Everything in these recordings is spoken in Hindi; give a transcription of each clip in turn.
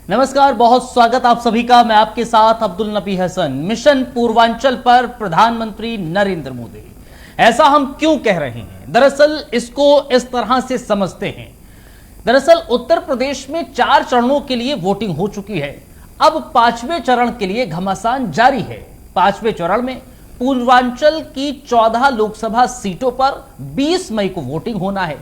नमस्कार, बहुत स्वागत आप सभी का। मैं आपके साथ अब्दुल नबी हसन। मिशन पूर्वांचल पर प्रधानमंत्री नरेंद्र मोदी, ऐसा हम क्यों कह रहे हैं? दरअसल इसको इस तरह से समझते हैं। दरअसल उत्तर प्रदेश में 4 चरणों के लिए वोटिंग हो चुकी है। अब 5वें चरण के लिए घमासान जारी है। 5वें चरण में पूर्वांचल की 14 लोकसभा सीटों पर 20 मई को वोटिंग होना है।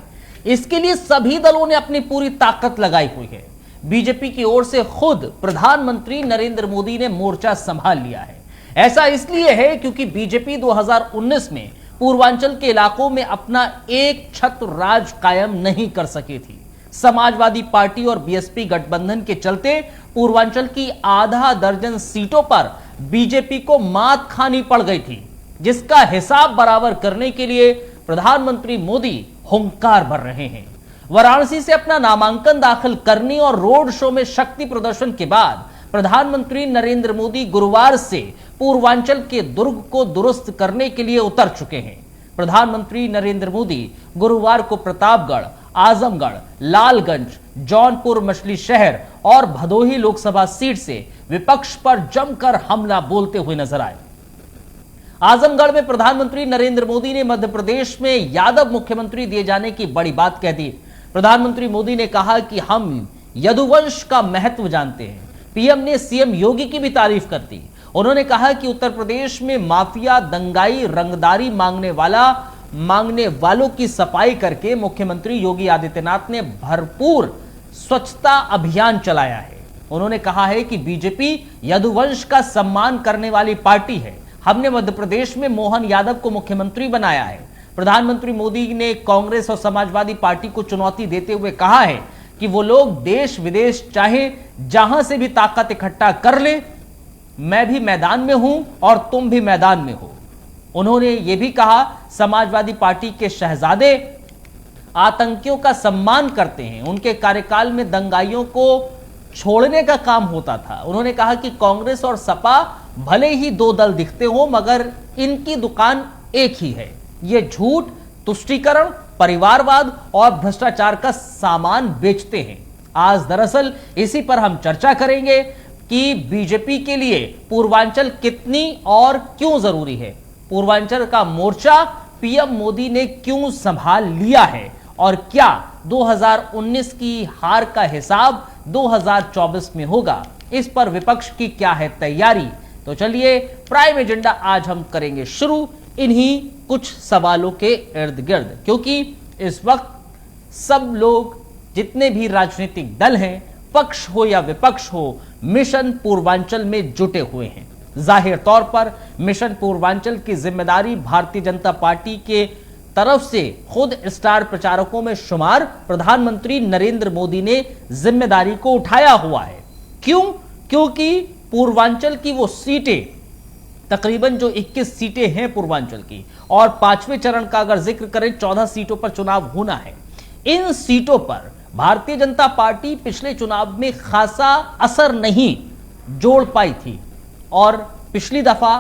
इसके लिए सभी दलों ने अपनी पूरी ताकत लगाई हुई है। बीजेपी की ओर से खुद प्रधानमंत्री नरेंद्र मोदी ने मोर्चा संभाल लिया है। ऐसा इसलिए है क्योंकि बीजेपी 2019 में पूर्वांचल के इलाकों में अपना एक छत्र राज कायम नहीं कर सकी थी। समाजवादी पार्टी और बीएसपी गठबंधन के चलते पूर्वांचल की आधा दर्जन सीटों पर बीजेपी को मात खानी पड़ गई थी, जिसका हिसाब बराबर करने के लिए प्रधानमंत्री मोदी हुंकार भर रहे हैं। वाराणसी से अपना नामांकन दाखिल करने और रोड शो में शक्ति प्रदर्शन के बाद प्रधानमंत्री नरेंद्र मोदी गुरुवार से पूर्वांचल के दुर्ग को दुरुस्त करने के लिए उतर चुके हैं। प्रधानमंत्री नरेंद्र मोदी गुरुवार को प्रतापगढ़, आजमगढ़, लालगंज, जौनपुर मछली शहर और भदोही लोकसभा सीट से विपक्ष पर जमकर हमला बोलते हुए नजर आए। आजमगढ़ में प्रधानमंत्री नरेंद्र मोदी ने मध्य प्रदेश में यादव मुख्यमंत्री दिए जाने की बड़ी बात कह दी। प्रधानमंत्री मोदी ने कहा कि हम यदुवंश का महत्व जानते हैं। पीएम ने सीएम योगी की भी तारीफ कर दी। उन्होंने कहा कि उत्तर प्रदेश में माफिया, दंगाई, रंगदारी मांगने वालों की सफाई करके मुख्यमंत्री योगी आदित्यनाथ ने भरपूर स्वच्छता अभियान चलाया है। उन्होंने कहा है कि बीजेपी यदुवंश का सम्मान करने वाली पार्टी है। हमने मध्य प्रदेश में मोहन यादव को मुख्यमंत्री बनाया है। प्रधानमंत्री मोदी ने कांग्रेस और समाजवादी पार्टी को चुनौती देते हुए कहा है कि वो लोग देश विदेश चाहे जहां से भी ताकत इकट्ठा कर ले, मैं भी मैदान में हूं और तुम भी मैदान में हो। उन्होंने ये भी कहा, समाजवादी पार्टी के शहजादे आतंकियों का सम्मान करते हैं। उनके कार्यकाल में दंगाइयों को छोड़ने का काम होता था। उन्होंने कहा कि कांग्रेस और सपा भले ही 2 दल दिखते हो, मगर इनकी दुकान एक ही है। ये झूठ, तुष्टीकरण, परिवारवाद और भ्रष्टाचार का सामान बेचते हैं। आज दरअसल इसी पर हम चर्चा करेंगे कि बीजेपी के लिए पूर्वांचल कितनी और क्यों जरूरी है। पूर्वांचल का मोर्चा पीएम मोदी ने क्यों संभाल लिया है और क्या 2019 की हार का हिसाब 2024 में होगा। इस पर विपक्ष की क्या है तैयारी। तो चलिए, प्राइम एजेंडा आज हम करेंगे शुरू इन्हीं कुछ सवालों के इर्द गिर्द, क्योंकि इस वक्त सब लोग, जितने भी राजनीतिक दल हैं, पक्ष हो या विपक्ष हो, मिशन पूर्वांचल में जुटे हुए हैं। जाहिर तौर पर मिशन पूर्वांचल की जिम्मेदारी भारतीय जनता पार्टी के तरफ से खुद स्टार प्रचारकों में शुमार प्रधानमंत्री नरेंद्र मोदी ने जिम्मेदारी को उठाया हुआ है। क्यों? क्योंकि पूर्वांचल की वो सीटें, तकरीबन जो 21 सीटें हैं पूर्वांचल की, और 5वें चरण का अगर जिक्र करें 14 सीटों पर चुनाव होना है। इन सीटों पर भारतीय जनता पार्टी पिछले चुनाव में खासा असर नहीं जोड़ पाई थी और पिछली दफा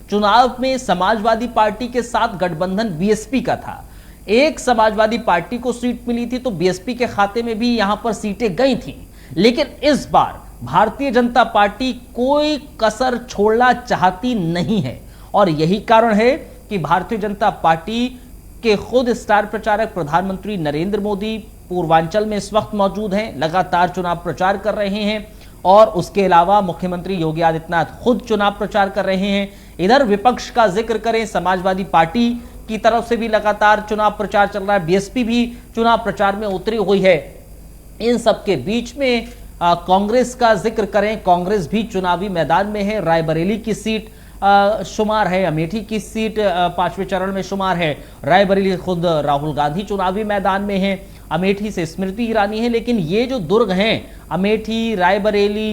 चुनाव में समाजवादी पार्टी के साथ गठबंधन बीएसपी का था। एक समाजवादी पार्टी को सीट मिली थी तो बीएसपी के खाते में भी यहां पर सीटें गई थी। लेकिन इस बार भारतीय जनता पार्टी कोई कसर छोड़ना चाहती नहीं है और यही कारण है कि भारतीय जनता पार्टी के खुद स्टार प्रचारक प्रधानमंत्री नरेंद्र मोदी पूर्वांचल में इस वक्त मौजूद हैं, लगातार चुनाव प्रचार कर रहे हैं और उसके अलावा मुख्यमंत्री योगी आदित्यनाथ खुद चुनाव प्रचार कर रहे हैं। इधर विपक्ष का जिक्र करें, समाजवादी पार्टी की तरफ से भी लगातार चुनाव प्रचार चल रहा है, बीएसपी भी चुनाव प्रचार में उतरी हुई है। इन सब के बीच में कांग्रेस का जिक्र करें, कांग्रेस भी चुनावी मैदान में है। रायबरेली की सीट शुमार है, अमेठी की सीट 5वें चरण में शुमार है। रायबरेली खुद राहुल गांधी चुनावी मैदान में है, अमेठी से स्मृति ईरानी है। लेकिन ये जो दुर्ग हैं, अमेठी, रायबरेली,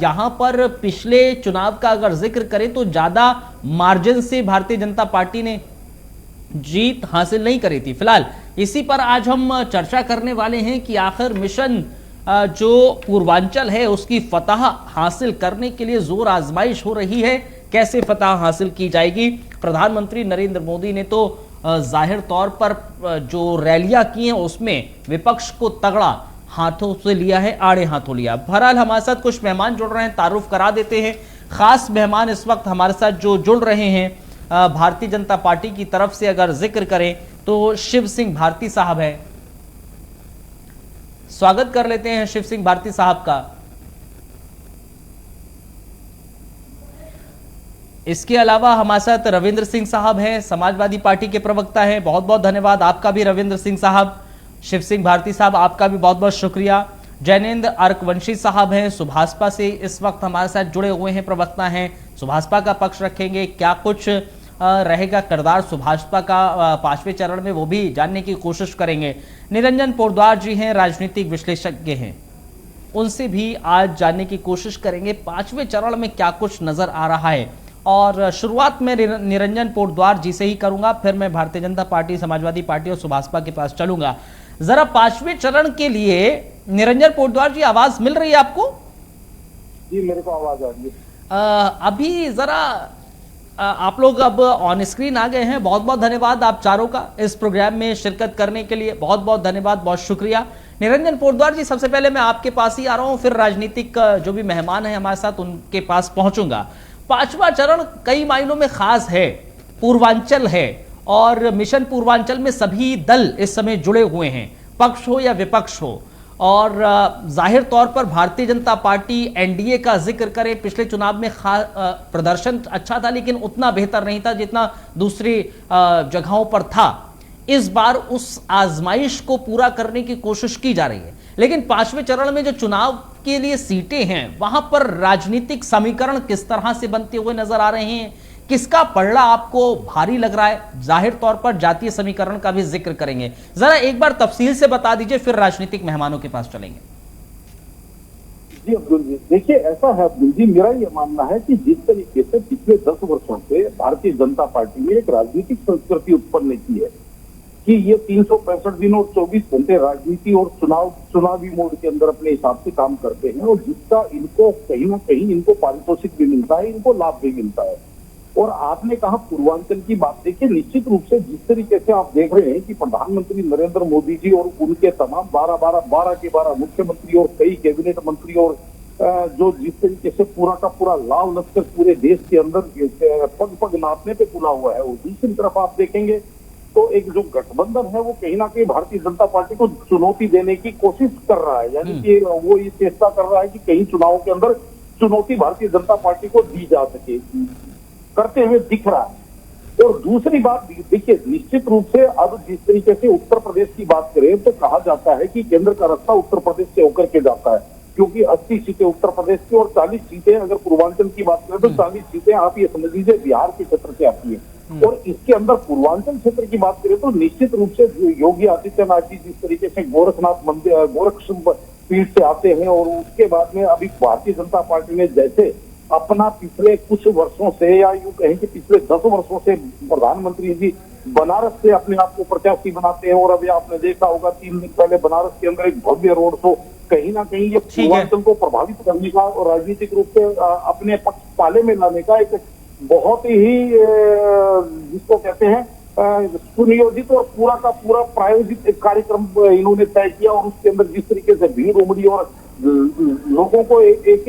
यहां पर पिछले चुनाव का अगर जिक्र करें तो ज्यादा मार्जिन से भारतीय जनता पार्टी ने जीत हासिल नहीं करी थी। फिलहाल इसी पर आज हम चर्चा करने वाले हैं कि आखिर मिशन जो पूर्वांचल है उसकी फतह हासिल करने के लिए जोर आजमाइश हो रही है। कैसे फतह हासिल की जाएगी? प्रधानमंत्री नरेंद्र मोदी ने तो जाहिर तौर पर जो रैलियां की हैं उसमें विपक्ष को तगड़ा हाथों से लिया है, आड़े हाथों लिया। बहरहाल हमारे साथ कुछ मेहमान जुड़ रहे हैं, तारुफ करा देते हैं। खास मेहमान इस वक्त हमारे साथ जो जुड़ रहे हैं भारतीय जनता पार्टी की तरफ से अगर जिक्र करें तो शिव सिंह भारती साहब है। स्वागत कर लेते हैं शिव सिंह भारती साहब का। इसके अलावा हमारे साथ रविंद्र सिंह साहब हैं, समाजवादी पार्टी के प्रवक्ता हैं। बहुत बहुत धन्यवाद आपका भी रविंद्र सिंह साहब। शिव सिंह भारती साहब आपका भी बहुत बहुत शुक्रिया। जैनेन्द्र अर्कवंशी साहब हैं, सुभाषपा से इस वक्त हमारे साथ जुड़े हुए हैं, प्रवक्ता हैं, सुभाषपा का पक्ष रखेंगे। क्या कुछ रहेगा किरदार सुभाषपा का 5वें चरण में, वो भी जानने की कोशिश करेंगे। निरंजन पोद्दार जी हैं, राजनीतिक विश्लेषज्ञ हैं, उनसे भी आज जानने की कोशिश करेंगे 5वें चरण में क्या कुछ नजर आ रहा है। और शुरुआत में निरंजन पोद्दार जी से ही करूंगा, फिर मैं भारतीय जनता पार्टी, समाजवादी पार्टी और सुभाषपा के पास चलूंगा। जरा 5वें चरण के लिए निरंजन पोद्दार जी, आवाज मिल रही है आपको? जी मेरे को आवाज आ रही है। अभी जरा आप लोग अब ऑन स्क्रीन आ गए हैं। बहुत बहुत धन्यवाद आप चारों का इस प्रोग्राम में शिरकत करने के लिए, बहुत बहुत धन्यवाद, बहुत शुक्रिया। निरंजन पोद्दार जी, सबसे पहले मैं आपके पास ही आ रहा हूं, फिर राजनीतिक जो भी मेहमान है हमारे साथ उनके पास पहुंचूंगा। 5वां चरण कई मायनों में खास है, पूर्वांचल है और मिशन पूर्वांचल में सभी दल इस समय जुड़े हुए हैं, पक्ष हो या विपक्ष हो। और जाहिर तौर पर भारतीय जनता पार्टी एनडीए का जिक्र करें, पिछले चुनाव में प्रदर्शन अच्छा था लेकिन उतना बेहतर नहीं था जितना दूसरी जगहों पर था। इस बार उस आजमाइश को पूरा करने की कोशिश की जा रही है, लेकिन 5वें चरण में जो चुनाव के लिए सीटें हैं वहां पर राजनीतिक समीकरण किस तरह से बनते हुए नजर आ रहे हैं, किसका पलड़ा आपको भारी लग रहा है? जाहिर तौर पर जातीय समीकरण का भी जिक्र करेंगे, जरा एक बार तफसील से बता दीजिए, फिर राजनीतिक मेहमानों के पास चलेंगे। जी अब्दुल जी, देखिए ऐसा है अब्दुल जी, मेरा ये मानना है कि जिस तरीके से पिछले 10 वर्षों से भारतीय जनता पार्टी ने एक राजनीतिक संस्कृति उत्पन्न की है कि ये 365 दिन और 24 घंटे राजनीति और चुनावी मोड के अंदर अपने हिसाब से काम करते हैं, और जिसका इनको कहीं ना कहीं इनको पारितोषिक भी मिलता है, इनको लाभ भी मिलता है। और आपने कहा पूर्वांचल की बात, देखिए निश्चित रूप से जिस तरीके से आप देख रहे हैं कि प्रधानमंत्री नरेंद्र मोदी जी और उनके तमाम 12 के 12 मुख्यमंत्री और कई कैबिनेट मंत्री और जो जिस तरीके से पूरा का पूरा लाव लश्कर पूरे देश के अंदर पग पग नापने पे तुला हुआ है, और दूसरी तरफ आप देखेंगे तो एक जो गठबंधन है वो कहीं ना कहीं भारतीय जनता पार्टी को चुनौती देने की कोशिश कर रहा है, यानी कि वो ये चेष्टा कर रहा है कि कहीं चुनावों के अंदर चुनौती भारतीय जनता पार्टी को दी जा सके, करते हुए दिख रहा है। और दूसरी बात देखिए, निश्चित रूप से अब जिस तरीके से उत्तर प्रदेश की बात करें तो कहा जाता है कि केंद्र का रास्ता उत्तर प्रदेश से होकर के जाता है, क्योंकि 80 सीटें उत्तर प्रदेश की और 40 सीटें अगर पूर्वांचल की बात करें तो 40 सीटें आप ये समझ लीजिए बिहार के क्षेत्र से आती है। और इसके अंदर पूर्वांचल क्षेत्र की बात करें तो निश्चित रूप से योगी आदित्यनाथ जी जिस तरीके से गोरखनाथ मंदिर पीठ से आते हैं, और उसके बाद में अभी भारतीय जनता पार्टी ने जैसे अपना पिछले कुछ वर्षों से या यूं कहें कि पिछले 10 वर्षों से प्रधानमंत्री जी बनारस से अपने आप को प्रत्याशी बनाते हैं, और अभी आपने देखा होगा 3 दिन पहले बनारस के अंदर एक भव्य रोड शो, कहीं ना कहीं ये पूर्वांचल को प्रभावित करने का और राजनीतिक रूप से अपने पक्ष पाले में लाने का एक बहुत ही जिसको कहते हैं सुनियोजित और पूरा का पूरा प्रायोजित एक कार्यक्रम इन्होंने तय किया, और उसके अंदर जिस तरीके से भीड़ उमड़ी और लोगों को एक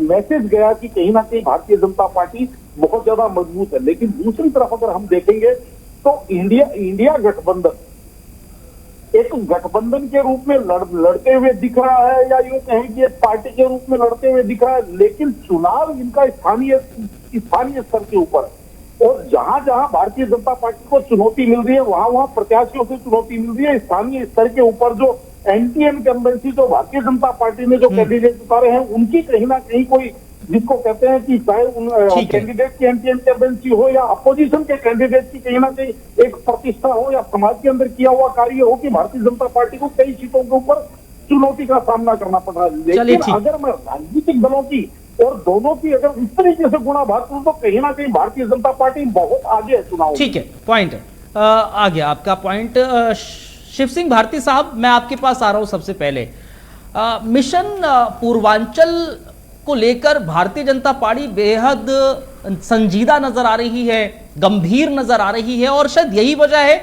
मैसेज गया कि कहीं ना कहीं भारतीय जनता पार्टी बहुत ज्यादा मजबूत है। लेकिन दूसरी तरफ अगर हम देखेंगे तो इंडिया गठबंधन एक गठबंधन के रूप में लड़ते हुए दिख रहा है, या यूं कहें कि एक पार्टी के रूप में लड़ते हुए दिख रहा है, लेकिन चुनाव इनका स्थानीय स्तर के ऊपर है। और जहां जहां भारतीय जनता पार्टी को चुनौती मिल रही है वहां प्रत्याशियों से चुनौती मिल रही है। स्थानीय स्तर के ऊपर जो एंटी इनकम्बेंसी जो भारतीय जनता पार्टी ने जो कैंडिडेट उतारे हैं उनकी कहीं ना कहीं कोई जिसको कहते हैं कि चाहे उन कैंडिडेट की एंटी इनकम्बेंसी हो या अपोजिशन के कैंडिडेट की कहीं ना कहीं एक प्रतिष्ठा हो या समाज के अंदर किया हुआ कार्य हो कि भारतीय जनता पार्टी को कई सीटों के ऊपर चुनौती का सामना करना पड़ रहा है। लेकिन अगर मैं राजनीतिक दलों की और दोनों की अगर इस तरीके से गुणा बात करूं तो कहीं ना कहीं भारतीय जनता पार्टी बहुत आगे है चुनाव। ठीक है, पॉइंट आ गया आपका पॉइंट। शिव सिंह भारती साहब, मैं आपके पास आ रहा हूं। सबसे पहले मिशन पूर्वांचल को लेकर भारतीय जनता पार्टी बेहद संजीदा नजर आ रही है, गंभीर नजर आ रही है, और शायद यही वजह है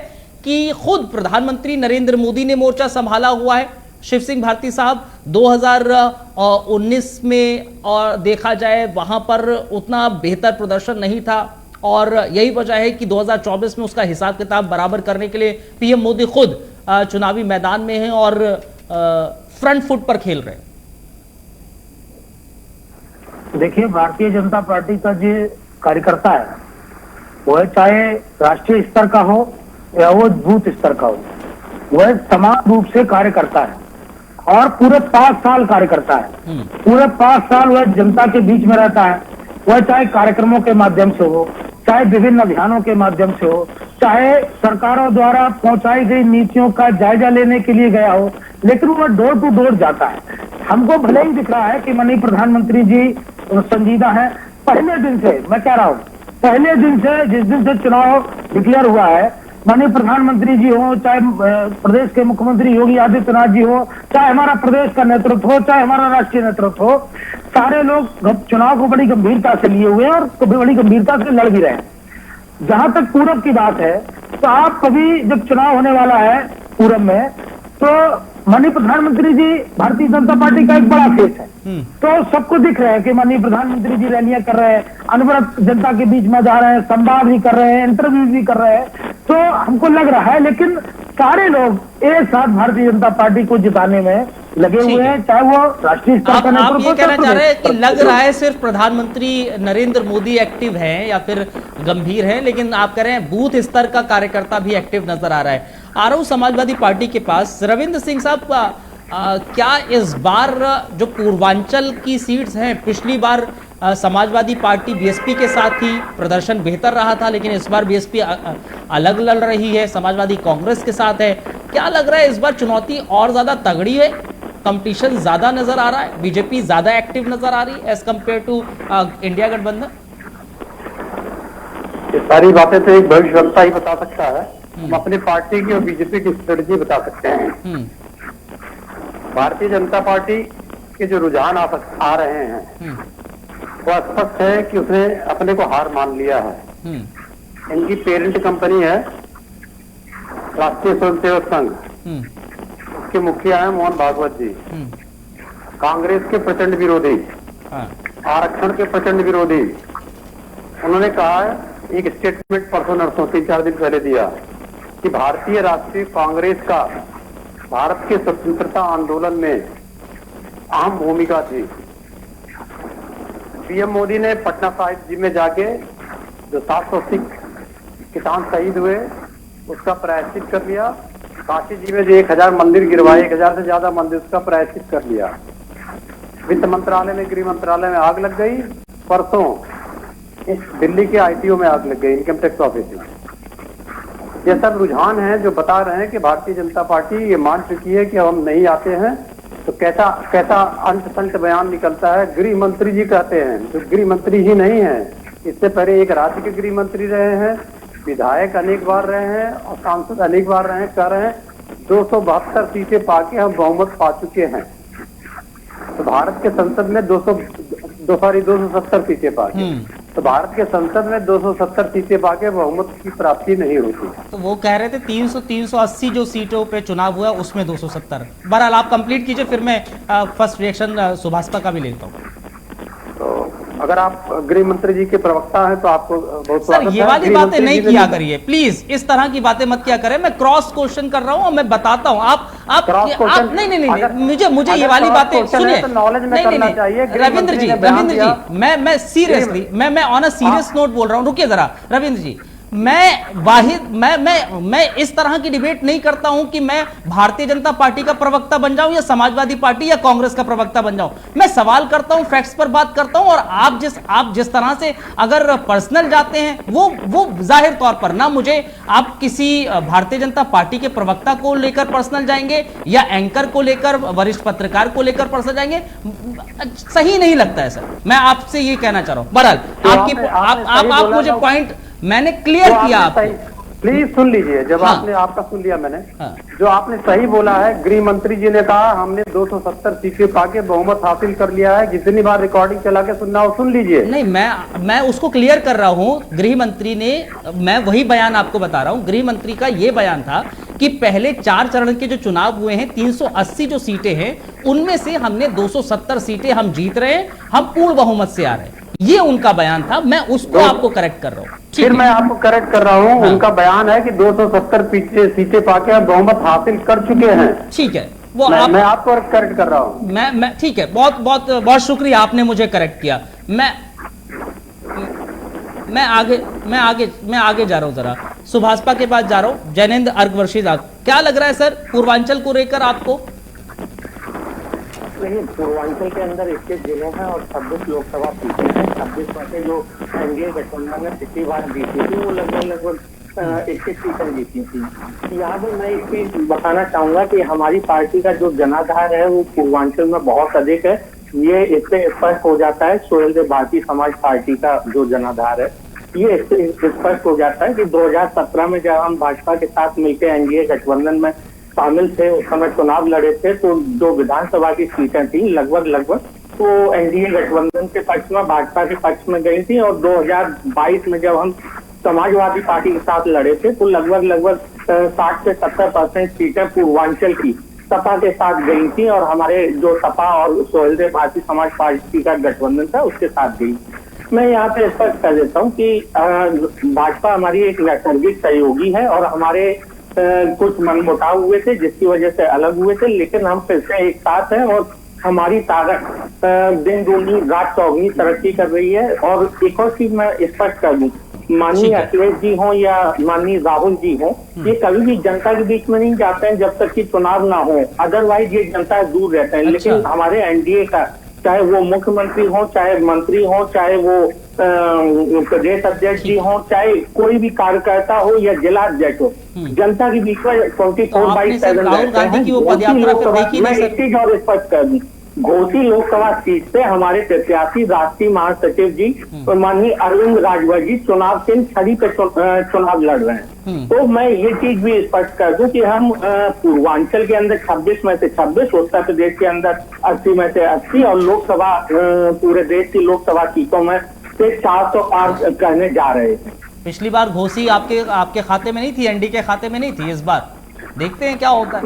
कि खुद प्रधानमंत्री नरेंद्र मोदी ने मोर्चा संभाला हुआ है। शिव सिंह भारती साहब 2019 में और देखा जाए वहां पर उतना बेहतर प्रदर्शन नहीं था और यही वजह है कि 2024 में उसका हिसाब किताब बराबर करने के लिए पीएम मोदी खुद चुनावी मैदान में हैं और फ्रंट फुट पर खेल रहे हैं। देखिए, भारतीय जनता पार्टी का जो कार्यकर्ता है वह चाहे राष्ट्रीय स्तर का हो या वो बूथ स्तर का हो, वह समान रूप से कार्य करता है और पूरे 5 साल कार्य करता है। पूरे 5 साल वह जनता के बीच में रहता है। वह चाहे कार्यक्रमों के माध्यम से हो, चाहे विभिन्न अभियानों के माध्यम से हो, चाहे सरकारों द्वारा पहुंचाई गई नीतियों का जायजा लेने के लिए गया हो, लेकिन वह डोर टू डोर जाता है। हमको भले ही दिख रहा है कि माननीय प्रधानमंत्री जी संजीदा है। पहले दिन से मैं कह रहा हूँ, पहले दिन से जिस दिन से चुनाव डिक्लेयर हुआ है, माननीय प्रधानमंत्री जी हो, चाहे प्रदेश के मुख्यमंत्री योगी आदित्यनाथ जी हो, चाहे हमारा प्रदेश का नेतृत्व हो, चाहे हमारा राष्ट्रीय नेतृत्व हो, सारे लोग चुनाव को बड़ी गंभीरता से लिए हुए हैं और बड़ी गंभीरता से लड़ भी रहे हैं। जहां तक पूरब की बात है, तो आप कभी जब चुनाव होने वाला है पूरब में, तो माननीय प्रधानमंत्री जी भारतीय जनता पार्टी का एक बड़ा फेस है। तो सबको दिख रहा है कि माननीय प्रधानमंत्री जी रैलियां कर रहे हैं, अनवरत जनता के बीच में जा रहे हैं, संवाद भी कर रहे हैं, इंटरव्यू भी कर रहे हैं। तो हमको लग रहा है, लेकिन सारे लोग एक साथ भारतीय जनता पार्टी को जिताने में लगे हुए हैं, चाहे वो राष्ट्रीय स्तर का आप ये कहना चाह रहे हैं कि लग रहा है सिर्फ प्रधानमंत्री नरेंद्र मोदी एक्टिव हैं या फिर गंभीर हैं, लेकिन आप कह रहे हैं बूथ स्तर का कार्यकर्ता भी एक्टिव नजर आ रहा है। आ रहा हूं समाजवादी पार्टी के पास। रविंद्र सिंह साहब, क्या इस बार जो पूर्वांचल की सीट्स हैं, पिछली बार समाजवादी पार्टी बीएसपी के साथ ही प्रदर्शन बेहतर रहा था, लेकिन इस बार बीएसपी अलग लड़ रही है, समाजवादी कांग्रेस के साथ है। क्या लग रहा है इस बार चुनौती और ज्यादा तगड़ी है, कंपटीशन ज्यादा नजर आ रहा है, बीजेपी ज्यादा एक्टिव नजर आ रही है एज कंपेयर टू इंडिया गठबंधन? ये सारी बातें तो एक भविष्यवक्ता ही बता सकता है। हम अपनी पार्टी की और बीजेपी की स्ट्रेटजी बता सकते हैं। भारतीय जनता पार्टी के जो रुझान आ रहे हैं वो स्पष्ट है कि उसने अपने को हार मान लिया है। इनकी पेरेंट कंपनी है राष्ट्रीय स्वयंसेवक संघ, उसके मुखिया है मोहन भागवत जी, कांग्रेस के प्रचंड विरोधी, आरक्षण के प्रचंड विरोधी। उन्होंने कहा है, एक स्टेटमेंट परसों नरसों 3-4 दिन पहले दिया कि भारतीय राष्ट्रीय कांग्रेस का भारत के स्वतंत्रता आंदोलन में अहम भूमिका थी। पीएम मोदी ने पटना साहिब जी में जाके जो 780 किसान शहीद हुए उसका प्रायश्चित कर लिया। काशी जी में जो 1000 मंदिर गिरवाए, 1000 से ज्यादा मंदिर, उसका प्रायश्चित कर लिया। वित्त मंत्रालय में, गृह मंत्रालय में आग लग गई। परसों दिल्ली के आईटीओ में आग लग गई, इनकम टैक्स ऑफिस में। ये सब रुझान हैं जो बता रहे हैं कि भारतीय जनता पार्टी ये मान चुकी है कि हम नहीं आते हैं। तो कैसा अंत संत बयान निकलता है। गृह मंत्री जी कहते हैं, जो गृह मंत्री ही नहीं है, इससे पहले एक राज्य के गृह मंत्री रहे हैं, विधायक अनेक बार रहे हैं और सांसद अनेक बार रहे हैं, कह रहे हैं 272 सीटें पाके हम बहुमत पा चुके हैं। तो भारत के संसद में 270 सीटें पाके, तो भारत के संसद में 270 सीटें पाके बहुमत की प्राप्ति नहीं होती। तो वो कह रहे थे 380 जो सीटों पे चुनाव हुआ उसमें 270। बहरहाल आप कंप्लीट कीजिए, फिर मैं फर्स्ट रिएक्शन सुभाषपा का भी लेता हूँ। तो अगर आप गृह मंत्री जी के प्रवक्ता हैं तो आपको बहुत सर ये वाली बातें नहीं किया करिए प्लीज, इस तरह की बातें मत किया करें। मैं क्रॉस क्वेश्चन कर रहा हूँ और मैं बताता हूँ। आप नहीं, मुझे ये वाली बातें सुनिए। रविंद्र जी, मैं सीरियसली, मैं ऑन अ सीरियस नोट बोल रहा हूँ। रुकिए जरा रविंद्र जी, मैं इस तरह की डिबेट नहीं करता हूं कि मैं भारतीय जनता पार्टी का प्रवक्ता बन जाऊं या समाजवादी पार्टी या कांग्रेस का प्रवक्ता बन जाऊं। मैं सवाल करता हूं, फैक्ट्स पर बात करता हूं। और आप जिस तरह से अगर पर्सनल जाते हैं वो जाहिर तौर पर ना मुझे आप किसी भारतीय जनता पार्टी के प्रवक्ता को लेकर पर्सनल जाएंगे या एंकर को लेकर, वरिष्ठ पत्रकार को लेकर पर्सनल जाएंगे, सही नहीं लगता है सर। मैं आपसे ये कहना चाह रहा हूं। बहरहाल आप मुझे पॉइंट मैंने क्लियर किया। प्लीज सुन लीजिए। जब आपने आपका सुन लिया मैंने, जो आपने सही बोला है, गृह मंत्री जी ने कहा हमने 270 सीटें पाके बहुमत हासिल कर लिया है। जितनी बार रिकॉर्डिंग चला के सुनना हो सुन लीजिए। नहीं, मैं उसको क्लियर कर रहा हूं। गृह मंत्री ने, मैं वही बयान आपको बता रहा हूं, गृह मंत्री का ये बयान था कि पहले 4 चरण के जो चुनाव हुए हैं 380 जो सीटें हैं उनमें से हमने 270 सीटें हम जीत रहे हैं, हम पूर्ण बहुमत से आ रहे हैं। ये उनका बयान था, मैं उसको आपको करेक्ट कर रहा हूं। फिर मैं आपको करेक्ट कर रहा हूं। हाँ। उनका बयान है कि 270 सीटें पाके आप बहुमत हासिल कर चुके हैं। ठीक है, वो मैं आपको करेक्ट कर रहा हूं। मैं ठीक है, बहुत बहुत बहुत शुक्रिया, आपने मुझे करेक्ट किया। मैं आगे जा रहा हूं, जरा सुभाषपा के पास जा रहा हूं। जैनेन्द्र अर्घवर्षी साहब, क्या लग रहा है सर पूर्वांचल को लेकर आपको? नहीं, पूर्वांचल के अंदर 21 जिले हैं और 26 लोकसभा सीटें हैं। 26 में से जो एनडीए गठबंधन ने पिछली बार जीती थी वो लगभग 21 सीटें जीती थी। यहाँ पर मैं एक चीज बताना चाहूंगा कि हमारी पार्टी का जो जनाधार है वो पूर्वांचल में बहुत अधिक है। ये इससे स्पष्ट हो जाता है, सोहेलदेव भारतीय समाज पार्टी का जो जनाधार है ये इससे स्पष्ट हो जाता है कि 2017 में जब हम भाजपा के साथ मिलकर एनडीए गठबंधन में शामिल थे, उस समय चुनाव लड़े थे, तो जो विधानसभा की सीटें थी लगभग तो एनडीए गठबंधन के पक्ष में, भाजपा के पक्ष में गई थी। और 2022 में जब हम समाजवादी पार्टी के साथ लड़े थे तो लगभग 60 से 70% सीटें पूर्वांचल की सपा के साथ गई थी और हमारे जो सपा और सोहेलदेव भारतीय समाज पार्टी का गठबंधन था उसके साथ गई। मैं यहाँ पे स्पष्ट कर देता हूँ कि भाजपा हमारी एक नैसर्गिक सहयोगी है और हमारे कुछ मनमुटाव हुए थे जिसकी वजह से अलग हुए थे, लेकिन हम फिर से एक साथ हैं और हमारी ताकत दिन दूनी रात चौगुनी तरक्की कर रही है। और एक और चीज मैं स्पष्ट कर दूं, माननीय अखिलेश जी हों या माननीय राहुल जी हों, ये कभी भी जनता के बीच में नहीं जाते हैं जब तक कि चुनाव ना हो, अदरवाइज ये जनता से दूर रहते हैं। लेकिन हमारे एनडीए का, चाहे वो मुख्यमंत्री हो, चाहे मंत्री हो, चाहे वो प्रदेश अध्यक्ष जी हो, चाहे कोई भी कार्यकर्ता हो या जिला अध्यक्ष हो, जनता के बीच में 24/7 रहते हैं। मैं एक चीज और स्पष्ट कर दूं, घोसी लोकसभा सीट से हमारे प्रत्याशी राष्ट्रीय महासचिव जी माननीय अरविंद राजभर जी चुनाव चिन्ह छड़ी पे चुनाव लड़ रहे हैं। तो मैं ये चीज भी स्पष्ट कर दूं कि हम पूर्वांचल के अंदर 26 में से 26, उत्तर प्रदेश के अंदर 80 में से 80 और लोकसभा पूरे देश की लोकसभा सीटों में से 400 पार करने जा रहे हैं। पिछली बार घोसी आपके खाते में नहीं थी, एनडी के खाते में नहीं थी, इस बार देखते हैं क्या होता है।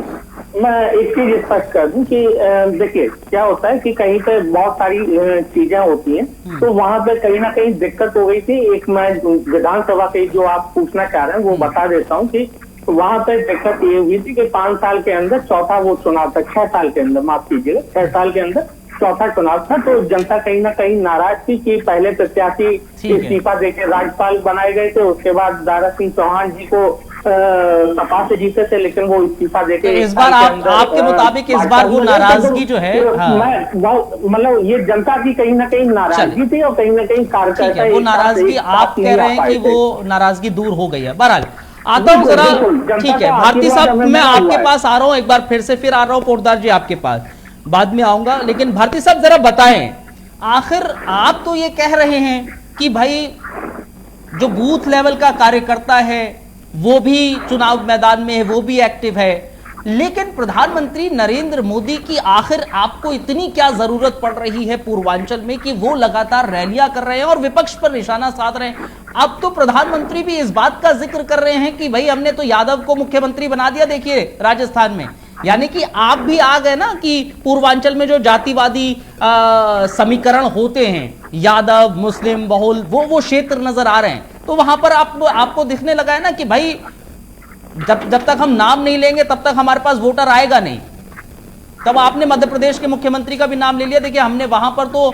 मैं एक चीज स्पष्ट कर दूं कि देखिए क्या होता है कि कहीं पे बहुत सारी चीजें होती हैं, तो वहां पे कहीं ना कहीं दिक्कत हो गई थी। एक मैं विधानसभा के जो आप पूछना चाह रहे हैं वो बता देता हूं कि वहां पे दिक्कत ये हुई थी कि 5 साल के अंदर चौथा वो चुनाव था, 6 साल के अंदर, माफ कीजिएगा, 6 साल के अंदर चौथा चुनाव था। तो जनता कहीं ना कहीं नाराज थी कि पहले प्रत्याशी इस्तीफा देकर राज्यपाल बनाए गए थे, उसके बाद दारा सिंह चौहान जी को सपा से जीते थे, लेकिन वो इस्तीफा देके इस बार आपके मुताबिक इस बार वो नाराजगी जो है, मतलब ये जनता की कहीं ना कहीं नाराजगी थी और कहीं ना कहीं कार्यकर्ता, वो नाराजगी आप कह रहे हैं कि वो नाराजगी दूर हो गई है। बहरहाल आता हूँ जरा, ठीक है भारती साहब, मैं आपके पास आ रहा हूँ, एक बार फिर आ रहा हूँ पोटदार जी आपके पास, बाद में आऊंगा। लेकिन भारती साहब जरा बताएं, आखिर आप तो ये कह रहे हैं कि भाई जो बूथ लेवल का कार्यकर्ता है वो भी चुनाव मैदान में है, वो भी एक्टिव है, लेकिन प्रधानमंत्री नरेंद्र मोदी की आखिर आपको इतनी क्या जरूरत पड़ रही है पूर्वांचल में कि वो लगातार रैलियां कर रहे हैं और विपक्ष पर निशाना साध रहे हैं। अब तो प्रधानमंत्री भी इस बात का जिक्र कर रहे हैं कि भाई हमने तो यादव को मुख्यमंत्री बना दिया, देखिए राजस्थान में, यानी कि आप भी आ गए ना कि पूर्वांचल में जो जातिवादी समीकरण होते हैं, यादव मुस्लिम बहुल, वो क्षेत्र नजर आ रहे हैं, तो वहां पर आपको दिखने लगा है ना कि भाई जब तक हम नाम नहीं लेंगे तब तक हमारे पास वोटर आएगा नहीं। तब आपने मध्य प्रदेश के मुख्यमंत्री का भी नाम ले लिया, देखिए हमने वहां पर तो